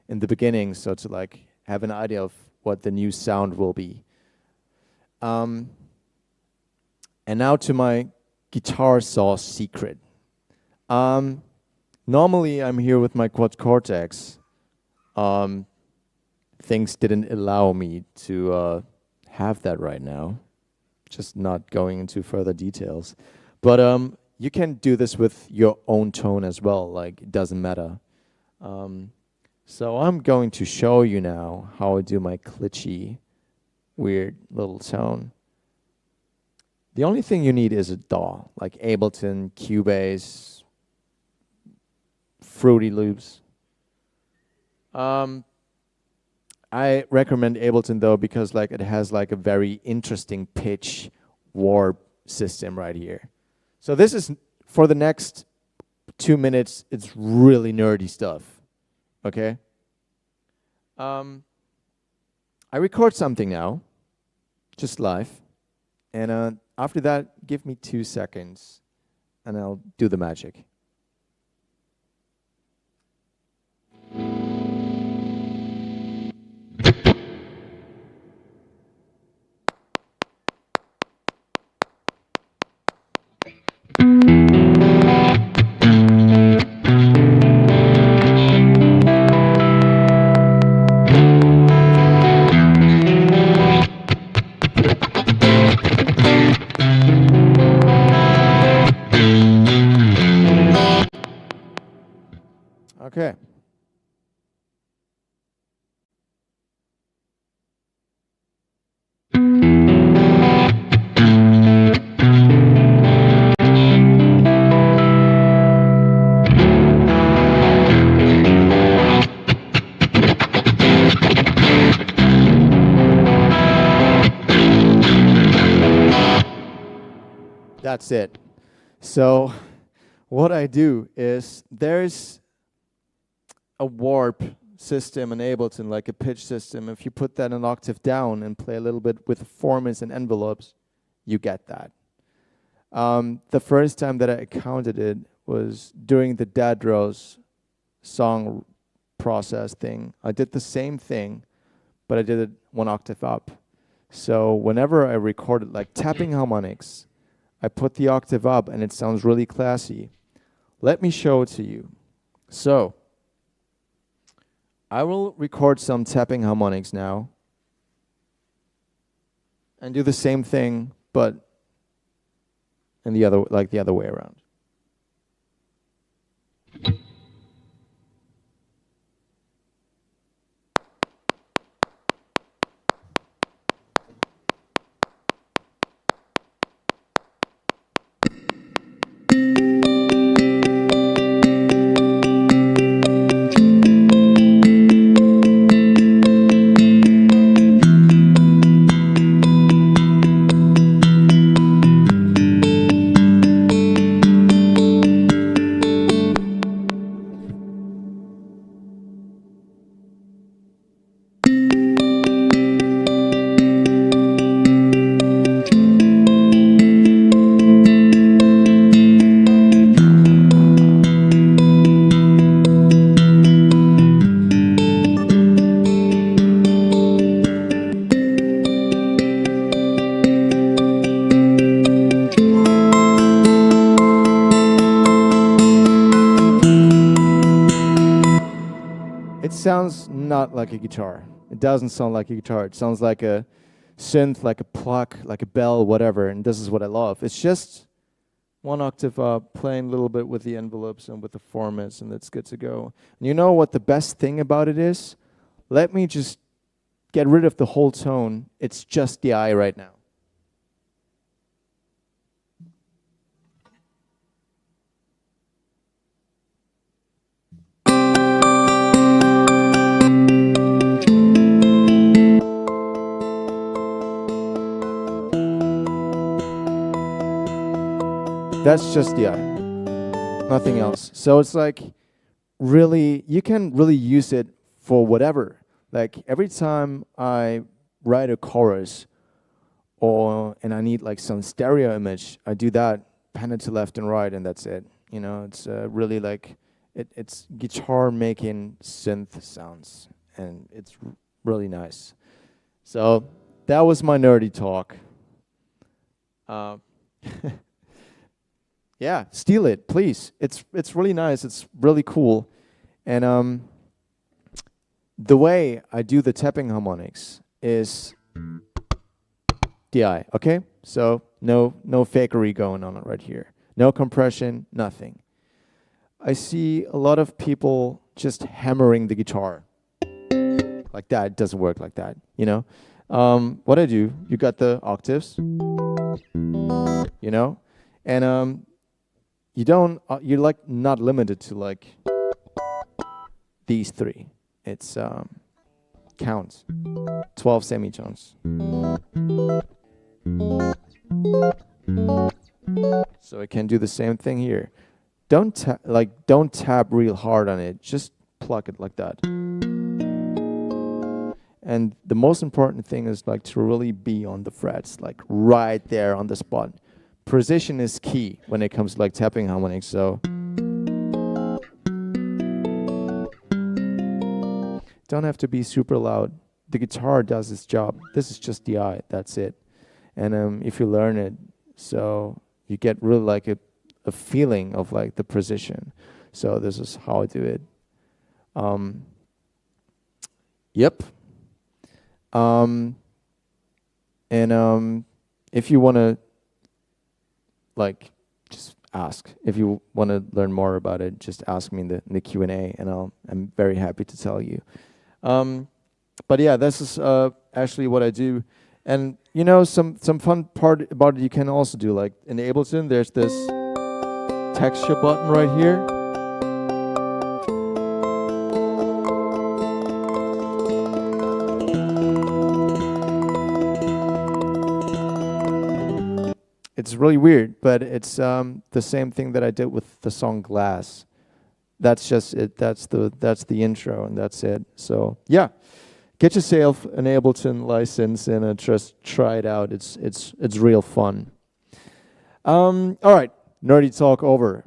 in the beginning, so to like have an idea of what the new sound will be. And now to my guitar saw secret. Normally I'm here with my quad cortex. Things didn't allow me to have that right now. Just not going into further details. But you can do this with your own tone as well, like it doesn't matter. So I'm going to show you now how I do my glitchy, weird little tone. The only thing you need is a DAW, like Ableton, Cubase, Fruity Loops. I recommend Ableton though because like it has like a very interesting pitch warp system right here. So this is for the next 2 minutes. It's really nerdy stuff. Okay. I record something now, just live, and after that, give me 2 seconds, and I'll do the magic. Okay. That's it. So what I do is there's a warp system in Ableton, like a pitch system. If you put that an octave down and play a little bit with formats and envelopes, you get that. The first time that I encountered it was during the Dad Rose song process thing. I did the same thing, but I did it 1 octave up. So whenever I recorded like tapping harmonics, I put the octave up and it sounds really classy. Let me show it to you. So I will record some tapping harmonics now and do the same thing, but in the other, like the other way around. It sounds not like a guitar. It doesn't sound like a guitar. It sounds like a synth, like a pluck, like a bell, whatever. And this is what I love. It's just 1 octave up, playing a little bit with the envelopes and with the formats, and it's good to go. And you know what the best thing about it is? Let me just get rid of the whole tone. It's just the eye right now. That's just nothing else. So it's like really, you can really use it for whatever. Like every time I write a chorus and I need like some stereo image, I do that, pan it to left and right, and that's it. You know, it's really like it's guitar making synth sounds, and it's really nice. So that was my nerdy talk. Yeah, steal it, please. It's really nice. It's really cool, and the way I do the tapping harmonics is DI. Okay, so no fakery going on right here. No compression, nothing. I see a lot of people just hammering the guitar like that. It doesn't work like that, you know. What I do, you got the octaves, you know, and you're like not limited to like these three. It's counts, 12 semitones. So I can do the same thing here. Don't tap real hard on it. Just pluck it like that. And the most important thing is like to really be on the frets, like right there on the spot. Precision is key when it comes to like tapping harmonics. So don't have to be super loud. The guitar does its job. This is just DI. That's it. And if you learn it, so you get really like a feeling of like the precision. So this is how I do it. Yep. And if you want to like just ask, if you want to learn more about it, just ask me in the Q&A, and I'm very happy to tell you. But yeah, this is actually what I do. And you know, some fun part about it you can also do, like in Ableton, there's this texture button right here. It's really weird, but it's the same thing that I did with the song Glass. That's just it. That's the intro, and that's it. So yeah, get yourself an Ableton license and just try it out. It's real fun. All right, nerdy talk over.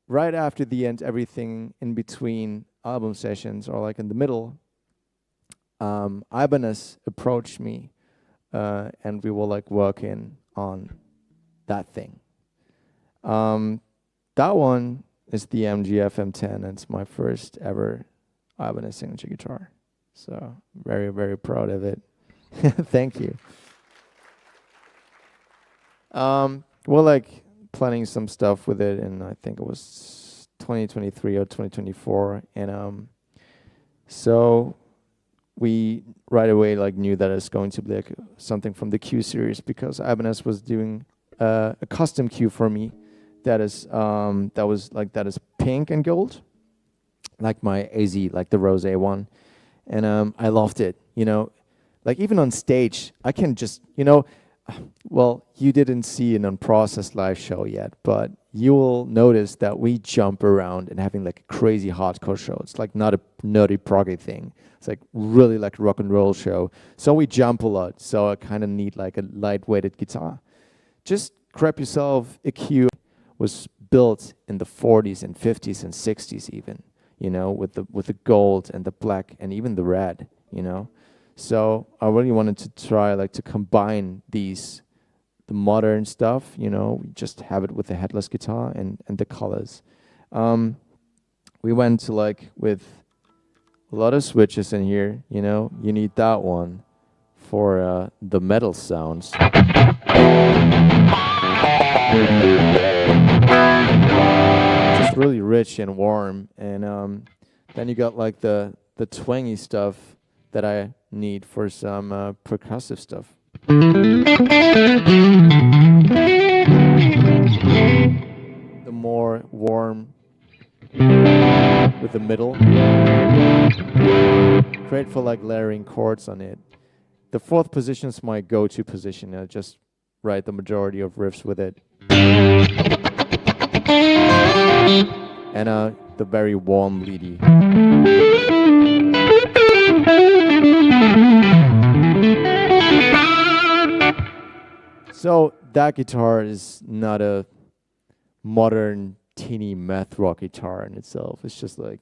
Right after the end, everything in between album sessions or like in the middle, Ibanez approached me, and we were like working on that thing. That one is the MGF M10, and it's my first ever Ibanez signature guitar. So very, very proud of it. Thank you. We're like planning some stuff with it, and I think it was 2023 or 2024, and so we right away like knew that it's going to be like something from the Q series, because Ibanez was doing a custom Q for me that is pink and gold, like my AZ, like the Rose one, and I loved it. You know, like even on stage, I can just, you know, well, you didn't see an Unprocessed live show yet, but you will notice that we jump around and having like a crazy hardcore show. It's like not a nerdy proggy thing. It's like really like a rock and roll show. So we jump a lot. So I kind of need like a lightweighted guitar. Just grab yourself a Q. Was built in the 40s and 50s and 60s even, you know, with the gold and the black and even the red, you know. So I really wanted to try like to combine the modern stuff, you know, just have it with the headless guitar and the colors. We went to like with a lot of switches in here, you know. You need that one for the metal sounds. Just really rich and warm, and then you got like the twangy stuff that I need for some percussive stuff. The more warm with the middle, great for like layering chords on it. The fourth position is my go-to position. I just write the majority of riffs with it. And the very warm leady. So that guitar is not a modern teeny math rock guitar in itself. It's just like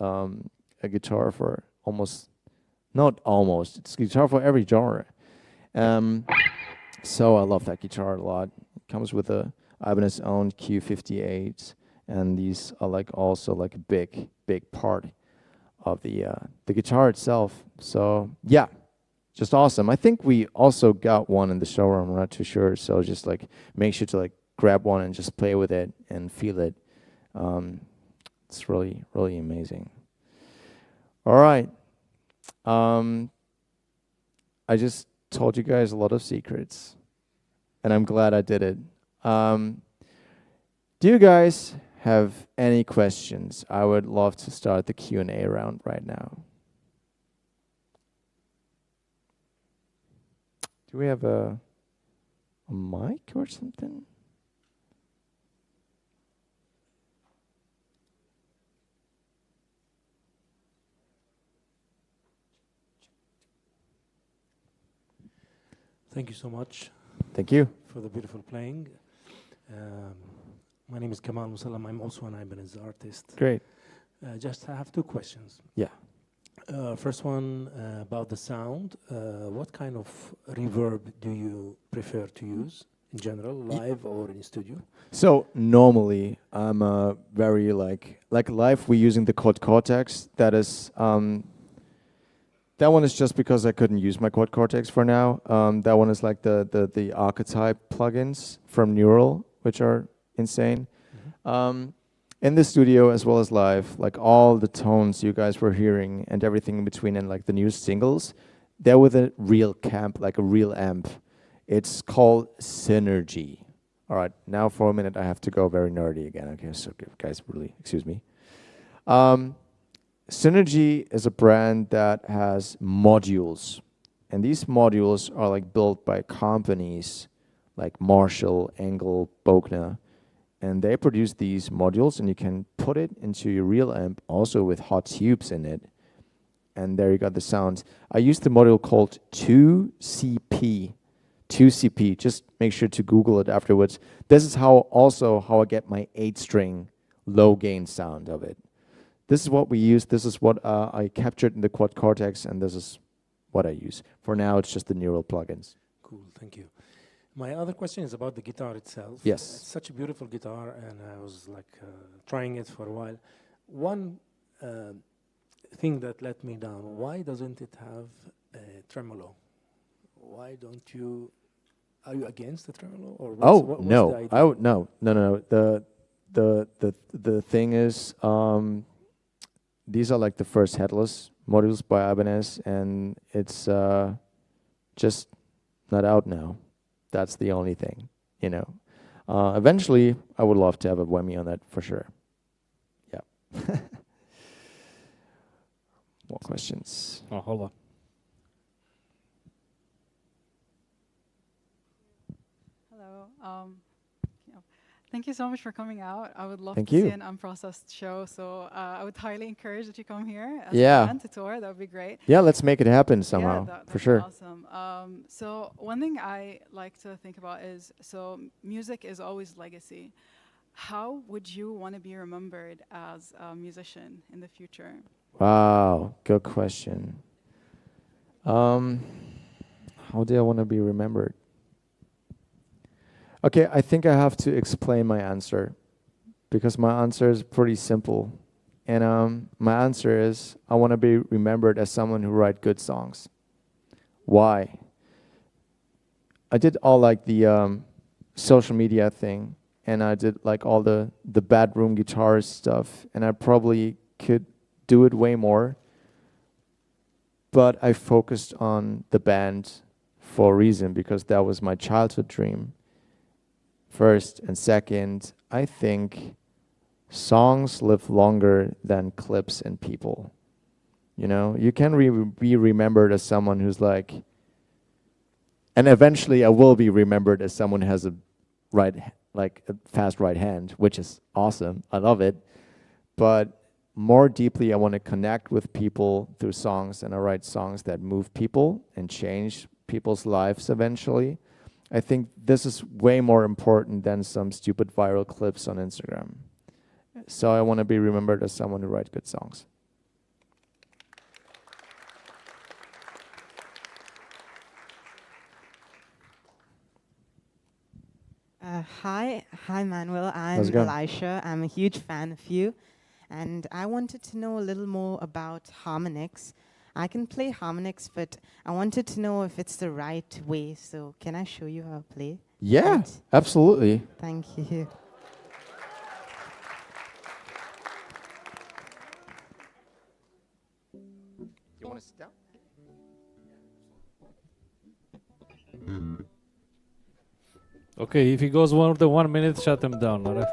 a guitar for it's a guitar for every genre. So I love that guitar a lot. It comes with a Ibanez own Q58, and these are like also like a big part of the guitar itself. So yeah, just awesome. I think we also got one in the showroom. I'm not too sure. So just like make sure to like grab one and just play with it and feel it. It's really, really amazing. All right. I just told you guys a lot of secrets, and I'm glad I did it. Do you guys have any questions? I would love to start the Q&A round right now. Do we have a mic or something? Thank you so much Thank you. for the beautiful playing. My name is Kamal Musallam. I'm also an Ibanez artist. Great. Just I have two questions. Yeah. First one about the sound. What kind of reverb do you prefer to use in general, live or in studio? So normally I'm very like live we're using the Quad Cortex. That is that one is just because I couldn't use my Quad Cortex for now. That one is like the archetype plugins from Neural, which are insane. In the studio as well as live, like all the tones you guys were hearing and everything in between, and like the new singles, they're with a real camp, like a real amp. It's called Synergy. All right, now for a minute I have to go very nerdy again. Okay, so guys, really, excuse me. Synergy is a brand that has modules, and these modules are like built by companies like Marshall, Engel, Bogner, and they produce these modules, and you can put it into your real amp also with hot tubes in it, and there you got the sounds. I used the module called 2CP. 2CP, just make sure to Google it afterwards. This is how I get my 8-string low gain sound of it. This is what we use. This is what I captured in the Quad Cortex, and this is what I use. For now, it's just the Neural plugins. Cool, thank you. My other question is about the guitar itself. Yes. It's such a beautiful guitar, and I was like trying it for a while. One thing that let me down, why doesn't it have a tremolo? Why don't you, are you against the tremolo? Or what's no. the idea? No. The thing is, these are like the first headless modules by Ibanez, and it's just not out now. That's the only thing, you know. Eventually, I would love to have a whammy on that for sure. Yeah. More questions? Oh, hold on. Hello. Thank you so much for coming out. I would love Thank to you. see an unprocessed show, so I would highly encourage that you come here as Yeah. a band to tour. That would be great. Yeah, let's make it happen somehow, Yeah, that'd for be sure. awesome. So one thing I like to think about is, so music is always legacy. How would you want to be remembered as a musician in the future? Wow, good question. How do I want to be remembered? Okay, I think I have to explain my answer, because my answer is pretty simple. And my answer is, I want to be remembered as someone who write good songs. Why? I did all like the social media thing, and I did like all the bedroom guitar stuff, and I probably could do it way more. But I focused on the band for a reason, because that was my childhood dream. First and second, I think songs live longer than clips and people. You know, you can be remembered as someone who's like, and eventually I will be remembered as someone who has a like a fast right hand, which is awesome. I love it. But more deeply, I want to connect with people through songs, and I write songs that move people and change people's lives eventually. I think this is way more important than some stupid viral clips on Instagram. So I want to be remembered as someone who writes good songs. Hi, Manuel. How's it I'm going? Elisha. I'm a huge fan of you, and I wanted to know a little more about harmonics. I can play harmonics, but I wanted to know if it's the right way. So, can I show you how to play? Yeah, Right. absolutely. Thank you. You want to sit down? Okay, if he goes more than 1 minute, shut him down. All right?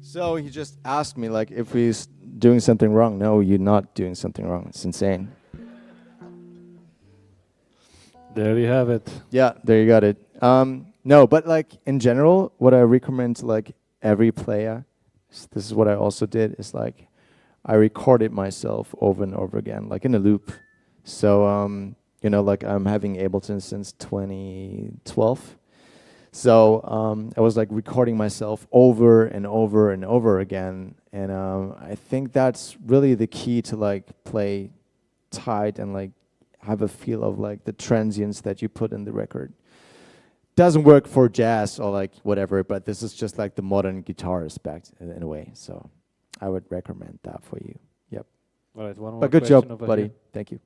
So he just asked me like if he's doing something wrong. No, you're not doing something wrong. It's insane. There you have it. Yeah, there you got it. No, but like in general, what I recommend to like every player, this is what I also did, is like I recorded myself over and over again, like in a loop. So you know, like I'm having Ableton since 2012. So I was like recording myself over and over and over again, and I think that's really the key to like play tight and like have a feel of like the transients that you put in the record. Doesn't work for jazz or like whatever, but this is just like the modern guitar aspect in a way. So I would recommend that for you. Yep. All right, one more But good question job, over buddy. here. Thank you.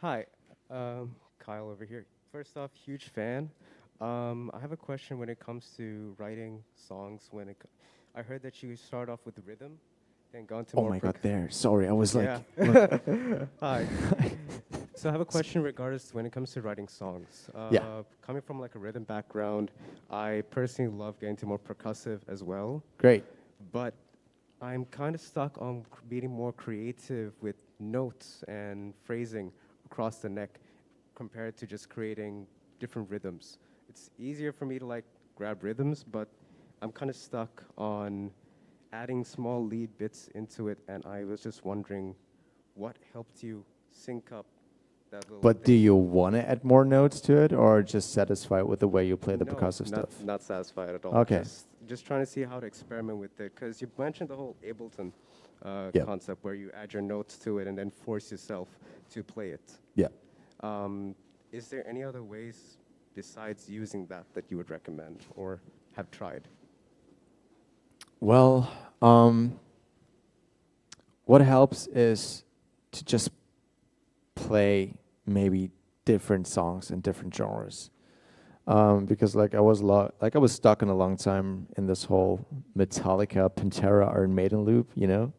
Hi, Kyle over here. First off, huge fan. I have a question when it comes to writing songs. I heard that you start off with rhythm, then gone to Oh more. my God, there. Sorry, I was like. Yeah. Hi. So I have a question regards to when it comes to writing songs. Yeah. Coming from like a rhythm background, I personally love getting to more percussive as well. Great. But I'm kind of stuck on being more creative with notes and phrasing across the neck compared to just creating different rhythms. It's easier for me to like grab rhythms, but I'm kind of stuck on adding small lead bits into it, and I was just wondering what helped you sync up that little But do thing. you want to add more notes to it, or just satisfied with the way you play the No, percussive not, stuff? Not satisfied at all. Okay. Just trying to see how to experiment with it, because you mentioned the whole Ableton Yep. concept where you add your notes to it and then force yourself to play it. Yeah. Is there any other ways besides using that you would recommend or have tried? Well, what helps is to just play maybe different songs in different genres. Because like I was stuck in a long time in this whole Metallica, Pantera, Iron Maiden loop, you know.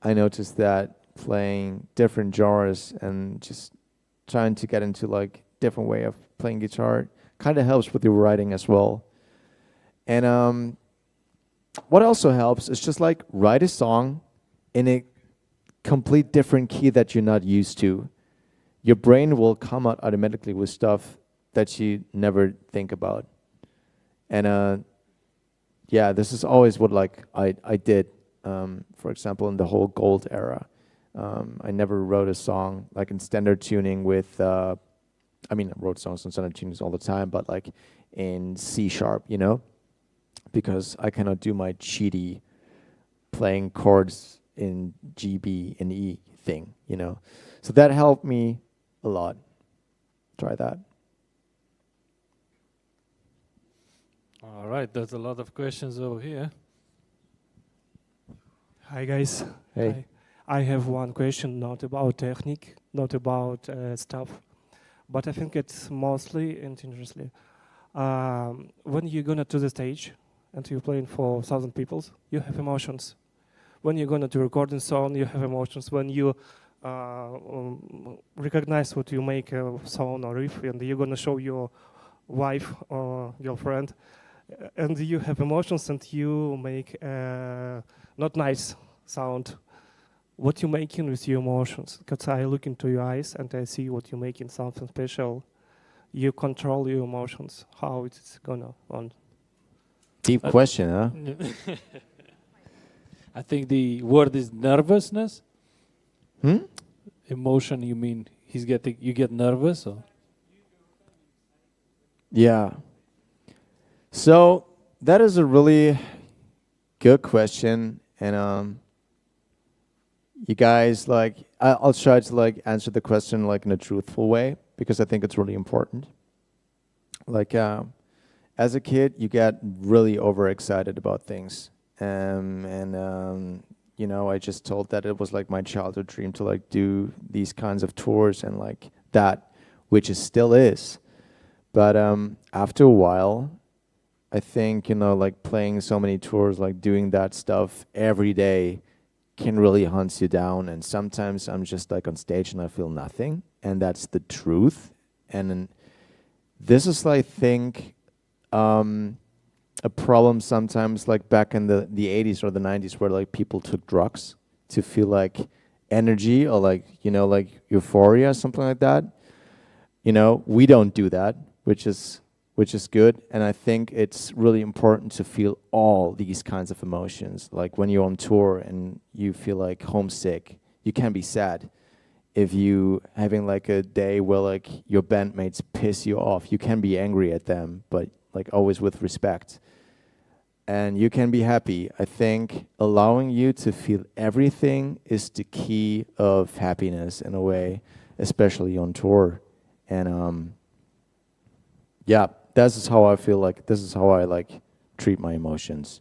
I noticed that playing different genres and just trying to get into like different way of playing guitar kind of helps with your writing as well. And what also helps is just like write a song in a complete different key that you're not used to. Your brain will come out automatically with stuff that you never think about. And yeah, this is always what like I did. For example, in the whole Gold era, I never wrote a song like in standard tuning with. I mean, I wrote songs in standard tunings all the time, but like in C sharp, you know, because I cannot do my cheaty playing chords in G, B, and E thing, you know. So that helped me a lot. Try that. All right, there's a lot of questions over here. Hi guys. Hey. Hi. I have one question, not about technique, not about stuff, but I think it's mostly and interestingly. When you're gonna to the stage and you're playing for 1,000 people, you have emotions. When you're gonna to recording song, you have emotions. When you recognize what you make a song or riff, and you're gonna show your wife or girlfriend, and you have emotions, and you make not nice sound. What you making with your emotions? Because I look into your eyes and I see what you're making something special. You control your emotions. How it's gonna on? Deep question, huh? I think the word is nervousness. Hmm? Emotion, you mean you get nervous? Or? Yeah. So that is a really good question, and you guys I'll try to answer the question in a truthful way because I think it's really important. As a kid, you get really overexcited about things, I just told that it was my childhood dream to do these kinds of tours and that, which it still is. But after a while, I think playing so many tours, doing that stuff every day, can really hunt you down. And sometimes I'm just on stage and I feel nothing, and that's the truth. And this is I think a problem sometimes back in the 80s or the 90s where people took drugs to feel energy or euphoria, something like that. We don't do that, which is good. And I think it's really important to feel all these kinds of emotions. When you're on tour and you feel homesick, you can be sad. If you having a day where your bandmates piss you off, you can be angry at them, but always with respect. And you can be happy. I think allowing you to feel everything is the key of happiness in a way, especially on tour. And yeah, this is how I feel this is how I treat my emotions.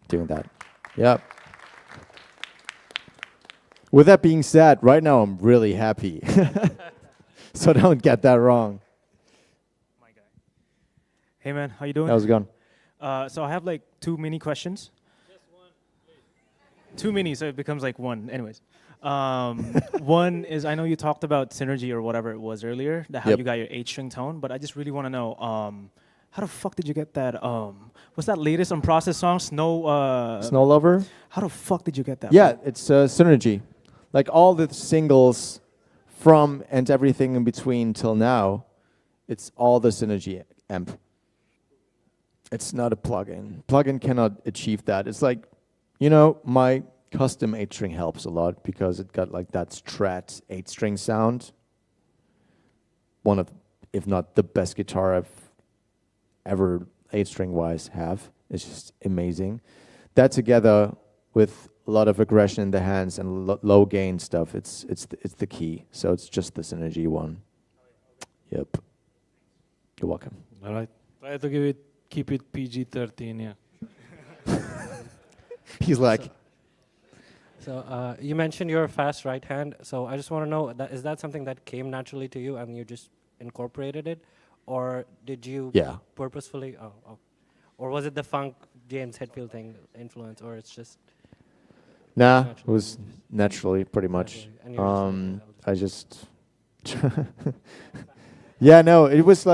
Doing that. Yeah. With that being said, right now I'm really happy. So don't get that wrong. My guy. Hey man, how you doing? How's it going? So I have two mini questions. Just one, please. Too many, so it becomes one. Anyways. One is, I know you talked about synergy or whatever it was earlier, how you got your 8-string tone, but I just really want to know, how the fuck did you get that, what's that latest Unprocessed song, Snow Lover? How the fuck did you get that? Yeah, it's synergy. All the singles from and everything in between till now, it's all the synergy amp. It's not a plugin. Plugin cannot achieve that. It's my custom 8-string helps a lot because it got that Strat 8-string sound. One of, if not the best guitar I've ever 8-string wise have. It's just amazing. That together with a lot of aggression in the hands and low gain stuff, it's the key. So it's just the synergy one. Yep. You're welcome. All right. Try to keep it PG-13, yeah. He's So you mentioned your fast right hand. So I just want to know, is that something that came naturally to you and you just incorporated it? Or did you purposefully, or was it the funk James Hetfield thing influence, or it's just? Nah, it was naturally pretty much. I just, yeah, no, it was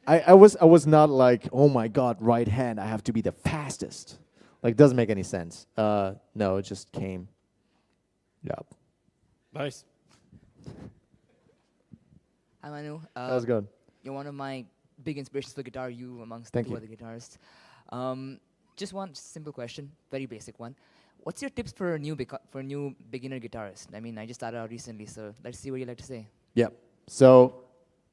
I was not oh my God, right hand, I have to be the fastest. Doesn't make any sense. No, it just came. Yep. Nice. Hi Manu. How's it going? You're one of my big inspirations for guitar, you amongst Thank two you. other guitarists. Just one simple question, very basic one. What's your tips for a new beginner guitarist? I mean, I just started out recently, so let's see what you like to say. Yep. So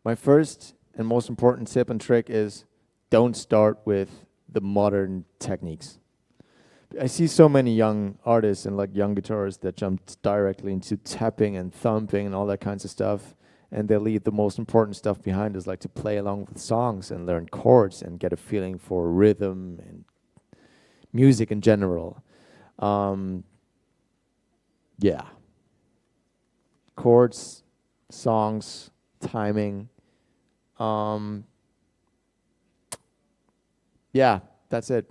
my first and most important tip and trick is don't start with the modern techniques. I see so many young artists and young guitarists that jump directly into tapping and thumping and all that kinds of stuff. and they leave the most important stuff behind, is like to play along with songs and learn chords and get a feeling for rhythm and music in general. Yeah. Chords, songs, timing. Yeah, that's it.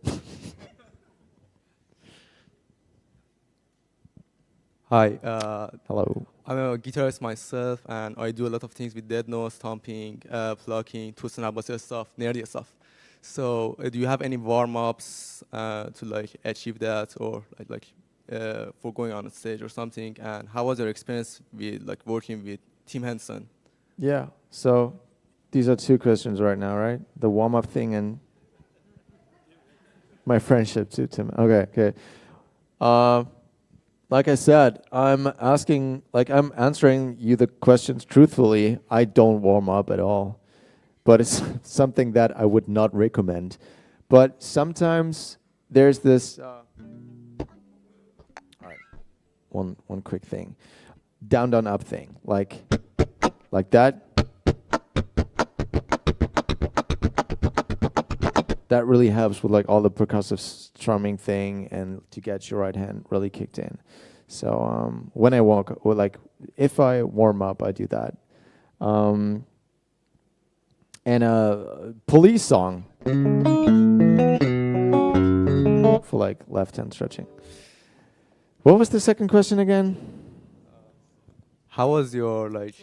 Hi. Hello. I'm a guitarist myself, and I do a lot of things with dead notes, thumping, plucking, twist and abbasia stuff, nerdy stuff. So, do you have any warm-ups to like achieve that, or for going on a stage or something? And how was your experience with like working with Tim Henson? Yeah. So these are two questions right now, right? The warm-up thing and my friendship to Tim. Okay. Like I said, I'm answering you the questions truthfully. I don't warm up at all, but it's something that I would not recommend. But sometimes there's this. All right, one quick thing, down up thing, like that. That really helps with like all the percussive strumming thing and to get your right hand really kicked in. So when I walk, or like if I warm up, I do that. And a police song for like left hand stretching. What was the second question again? How was your like?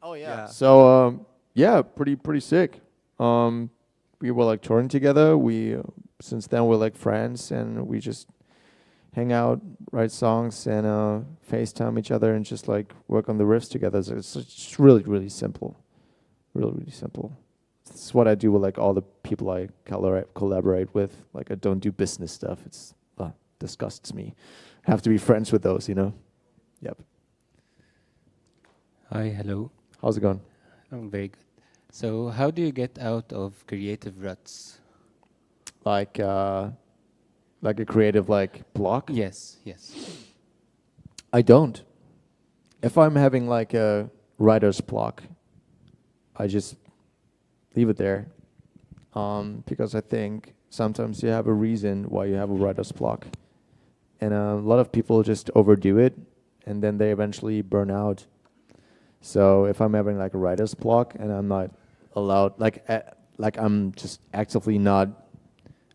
Oh yeah. So yeah, pretty sick. We were like touring together. We since then we're like friends, and we just hang out, write songs, and FaceTime each other, and just like work on the riffs together. So it's really simple, really simple. It's what I do with like all the people I collaborate with. Like I don't do business stuff. It's disgusts me. I have to be friends with those, you know. Yep. Hi, hello. How's it going? I'm very good. So how do you get out of creative ruts? Like a creative like block? Yes. I don't. If I'm having like a writer's block, I just leave it there. Because I think sometimes you have a reason why you have a writer's block. And a lot of people just overdo it, and then they eventually burn out. So if I'm having like a writer's block and I'm not allowed, like I'm just actively not,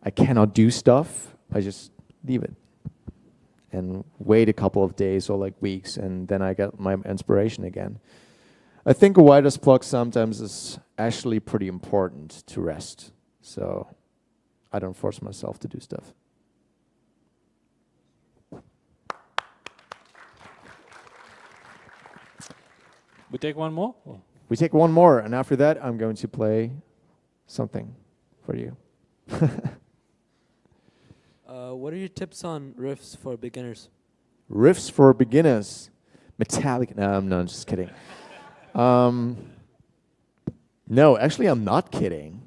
I cannot do stuff, I just leave it and wait a couple of days or like weeks, and then I get my inspiration again. I think a writer's block sometimes is actually pretty important to rest, so I don't force myself to do stuff. We take one more? Oh. We take one more, and after that, I'm going to play something for you. What are your tips on riffs for beginners? Riffs for beginners. Metallic. No, I'm just kidding. No, actually, I'm not kidding.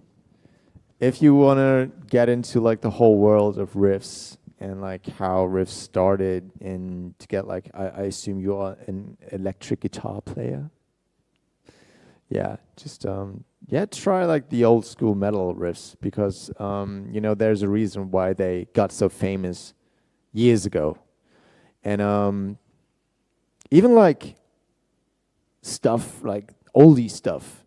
If you want to get into like the whole world of riffs and like how riffs started, and to get like, I assume you are an electric guitar player. Yeah, just try like the old school metal riffs, because there's a reason why they got so famous years ago. And even like stuff like oldie stuff,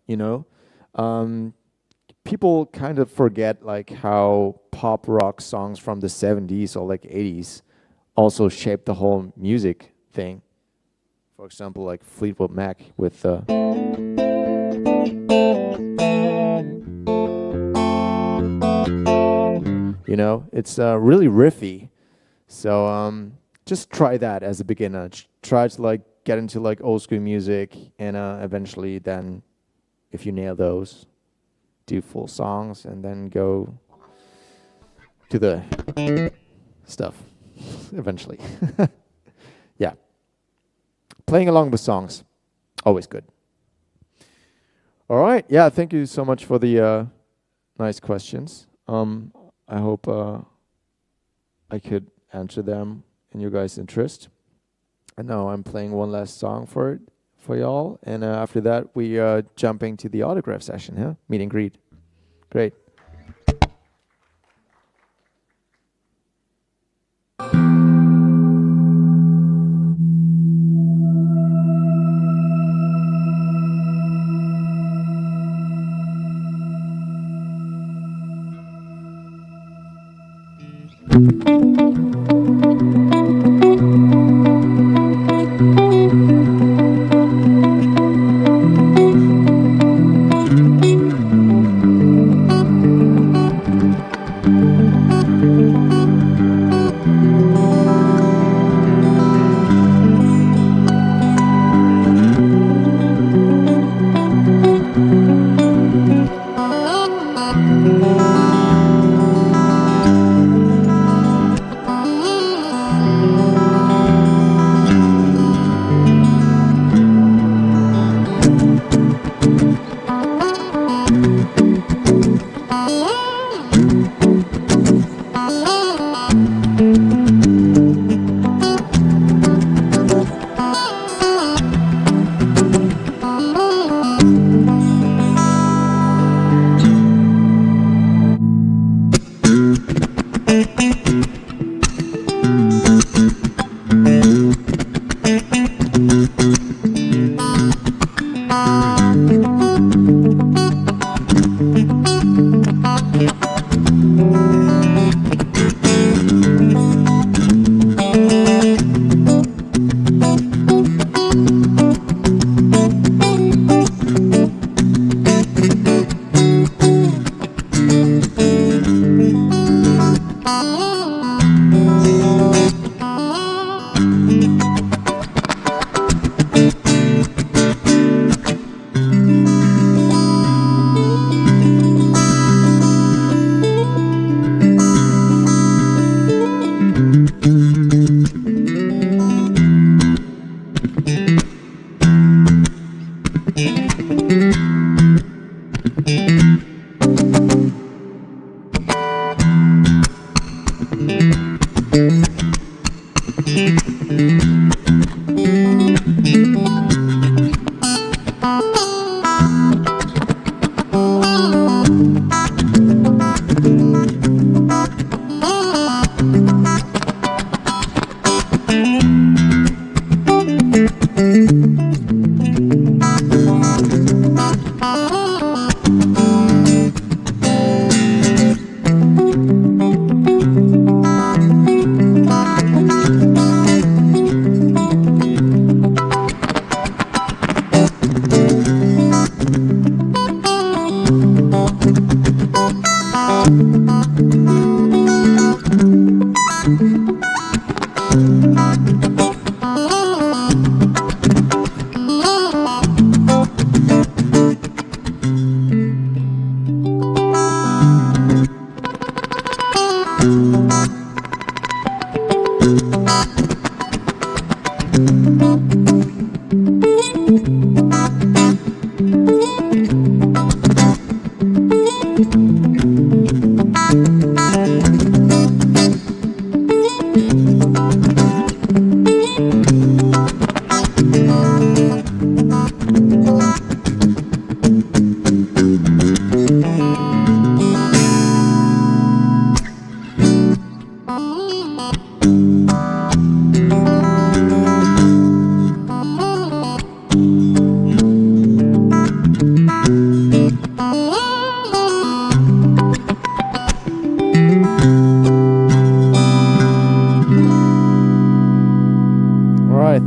people kind of forget like how pop rock songs from the 70s or like 80s also shaped the whole music thing. For example, like Fleetwood Mac with it's really riffy. So just try that as a beginner. Try to like get into like old school music, and eventually then, if you nail those, do full songs, and then go to the stuff eventually. Yeah. Playing along with songs, always good. All right. Yeah, thank you so much for the nice questions. I hope I could answer them in your guys' interest. And now I'm playing one last song for y'all. And after that, we jumping to the autograph session, huh? Meet and greet. Great.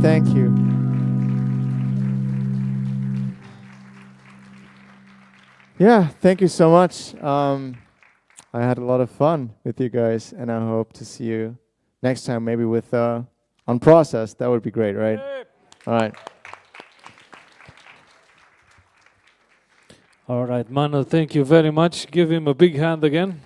Thank you. Yeah, thank you so much. I had a lot of fun with you guys, and I hope to see you next time, maybe with on Process. That would be great, right? All right. All right, Manu, thank you very much. Give him a big hand again.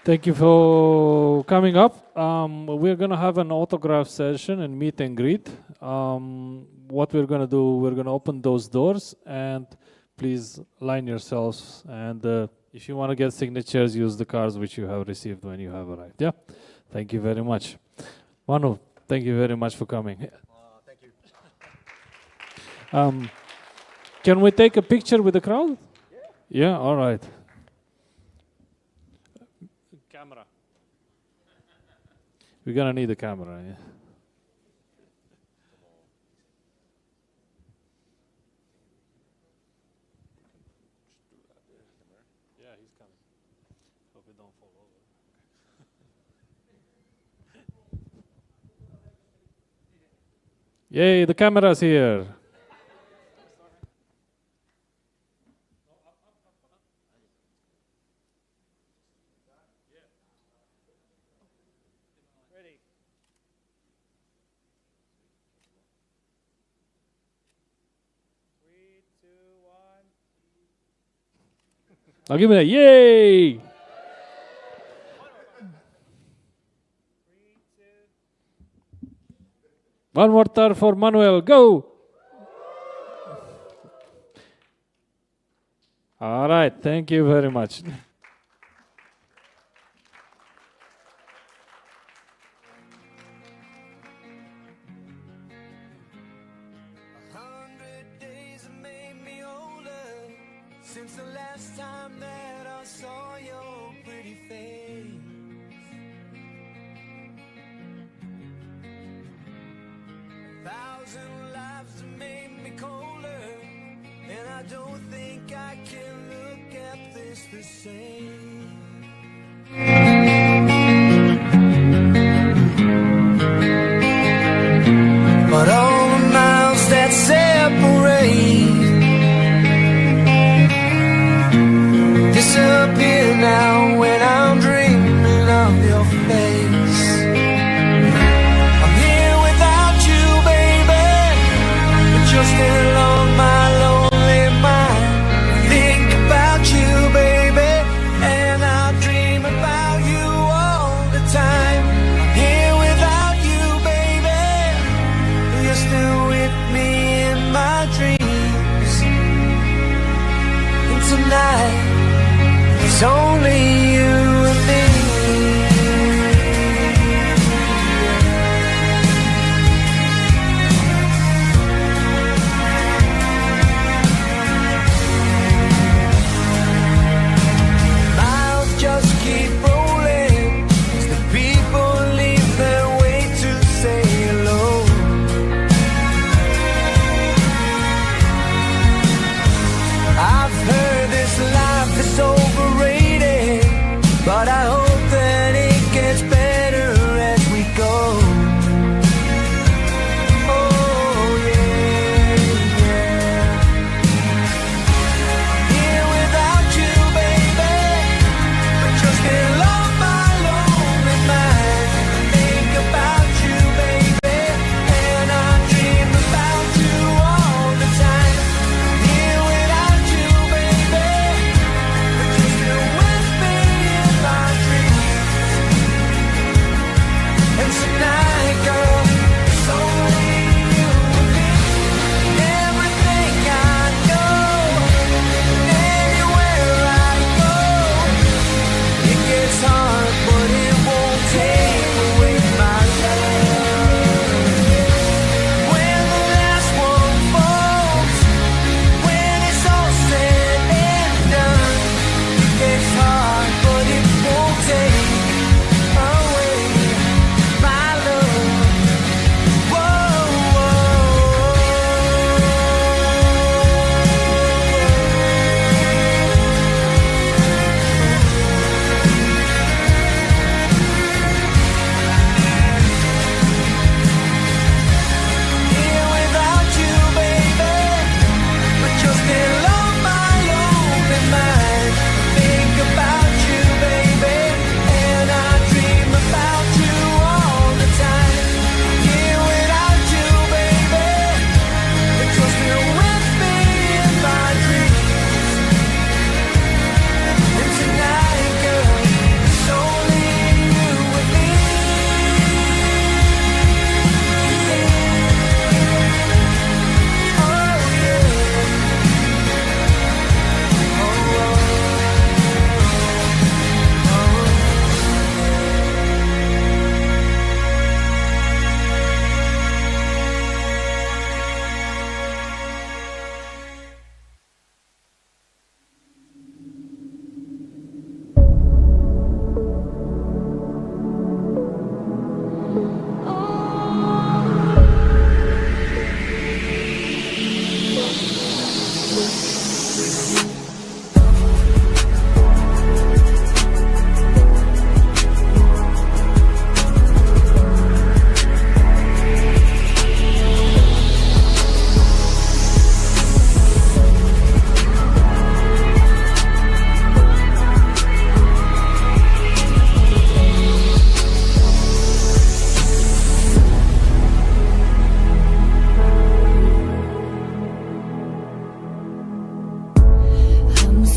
Thank you for coming up. We're going to have an autograph session and meet and greet. What we're going to do, we're going to open those doors, and please line yourselves. And if you want to get signatures, use the cards which you have received when you have arrived. Yeah, thank you very much. Manu, Thank you very much for coming. Thank you. Can we take a picture with the crowd? Yeah, all right. Camera. We're gonna need a camera. Yeah. Yeah, he's coming. Hope we don't fall over. Yay, the camera's here. I'll give it a yay! One more time for Manuel, go! All right, thank you very much. Since the last time that I saw your pretty face, 1,000 lives have made me colder, and I don't think I can look at this the same. But all the miles that separate disappear now when I'm dreaming of your face. I'm here without you, baby, but you're still on my lonely mind. Think about you, baby, and I dream about you all the time. I'm here without you, baby, but you're still with me in my dreams. And tonight it's only you and me. Miles just keep rolling as the people leave their way to say hello. I've heard this life is overrated.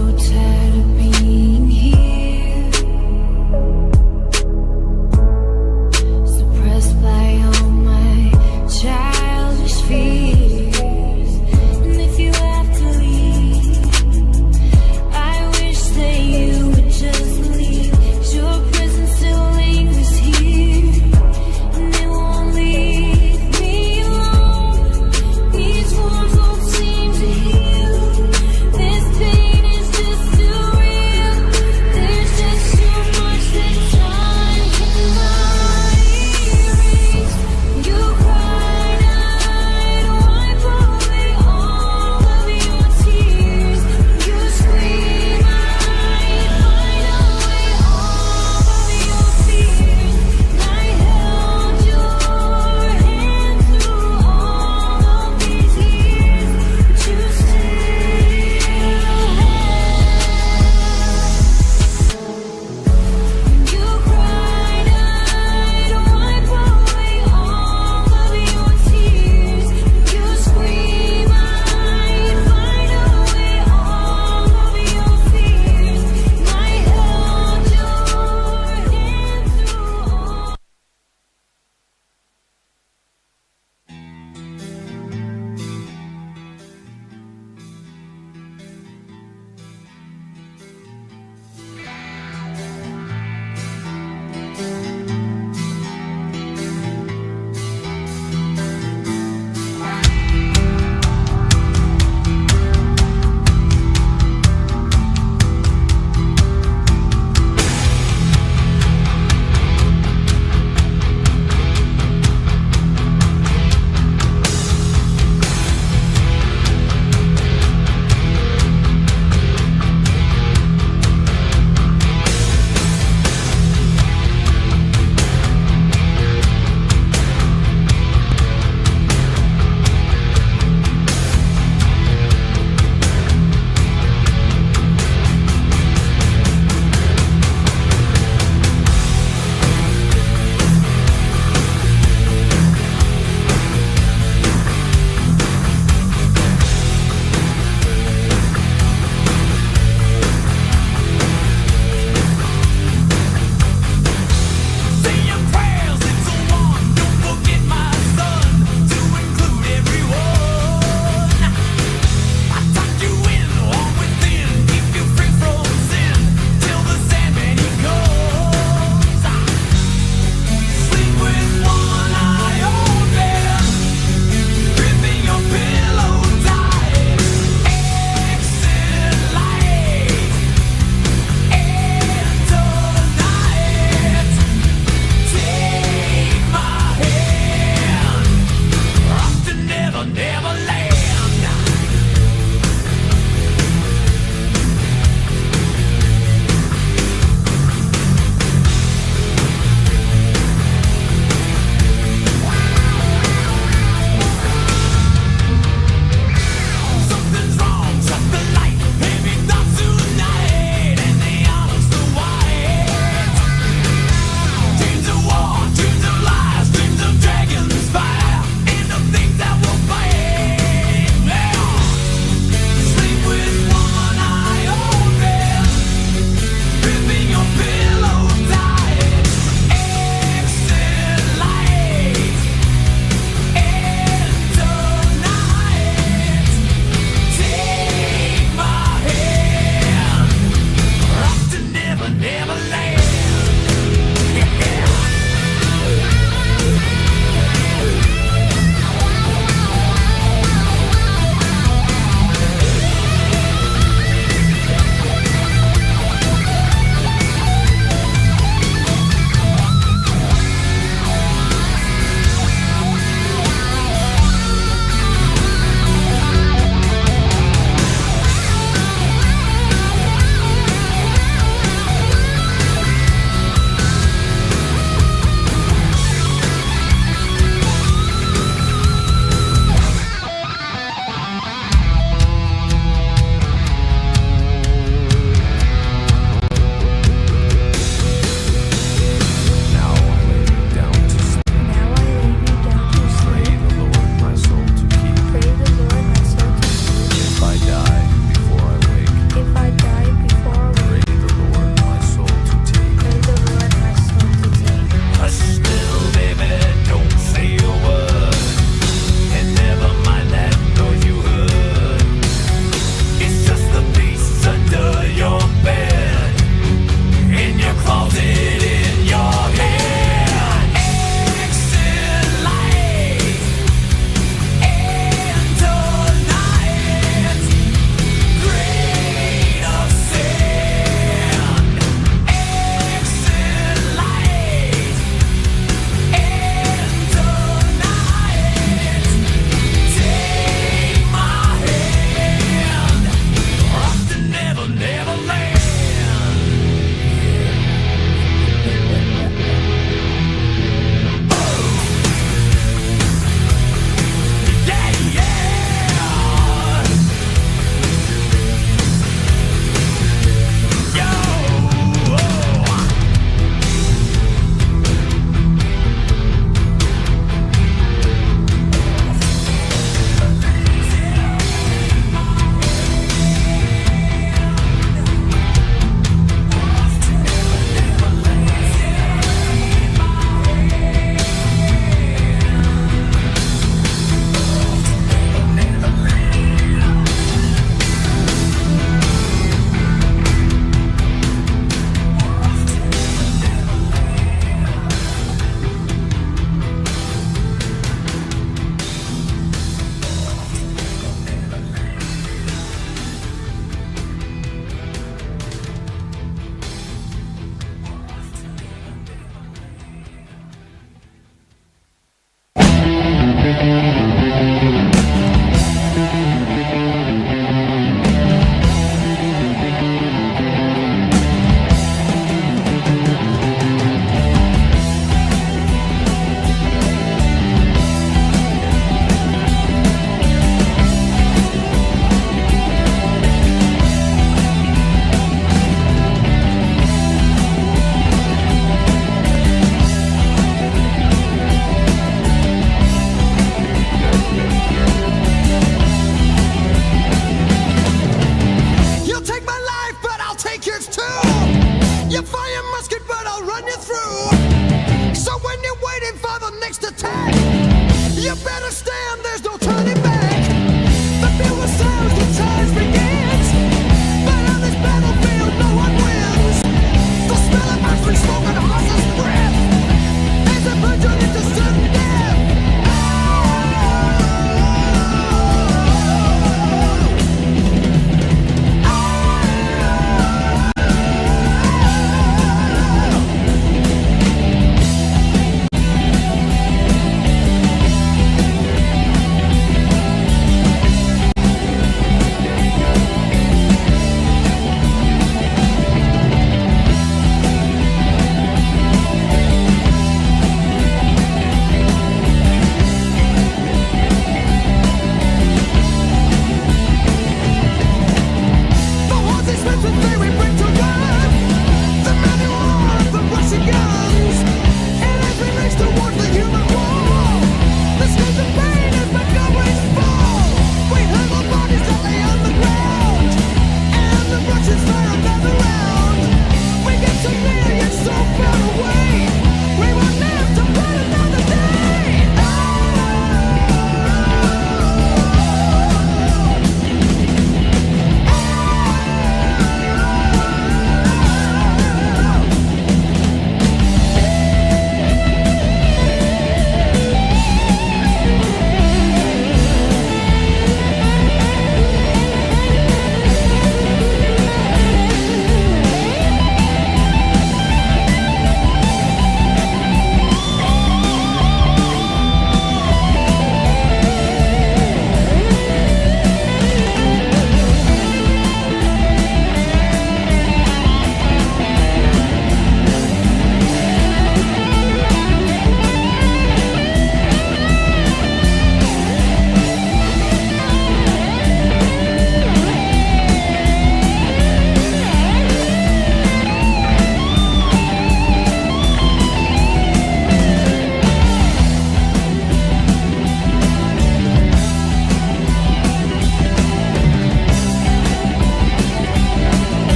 so tired of being here, suppressed by all my childish fears. And if you have to leave, I wish that you would just leave, 'cause your presence still lingers here, and it won't leave me alone. These wounds won't seem to heal. This pain is just too You fire musket, but I'll run you through. So when you're waiting for the next attack, you better stand, there's no turning back. The bugle sounds, the charge begins. But on this battlefield, no one wins. The smell of iron smoke and horse's breath as it burns you into sudden death.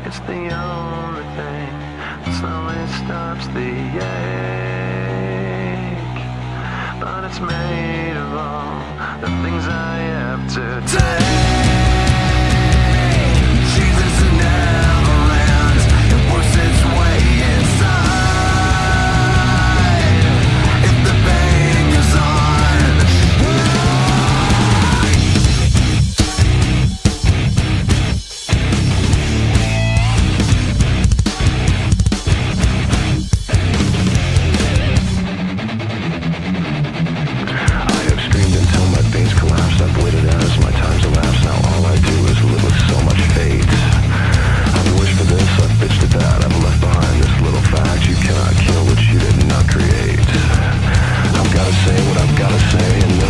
It's the only thing that slowly stops the ache. But it's made of all the things I have to take. Jesus never ends. It works its way inside. If the pain goes on. I've waited as my time's elapsed. Now all I do is live with so much fate. I've wished for this, I've bitched at that. I've left behind this little fact: you cannot kill what you did not create. I've gotta say what I've gotta say, and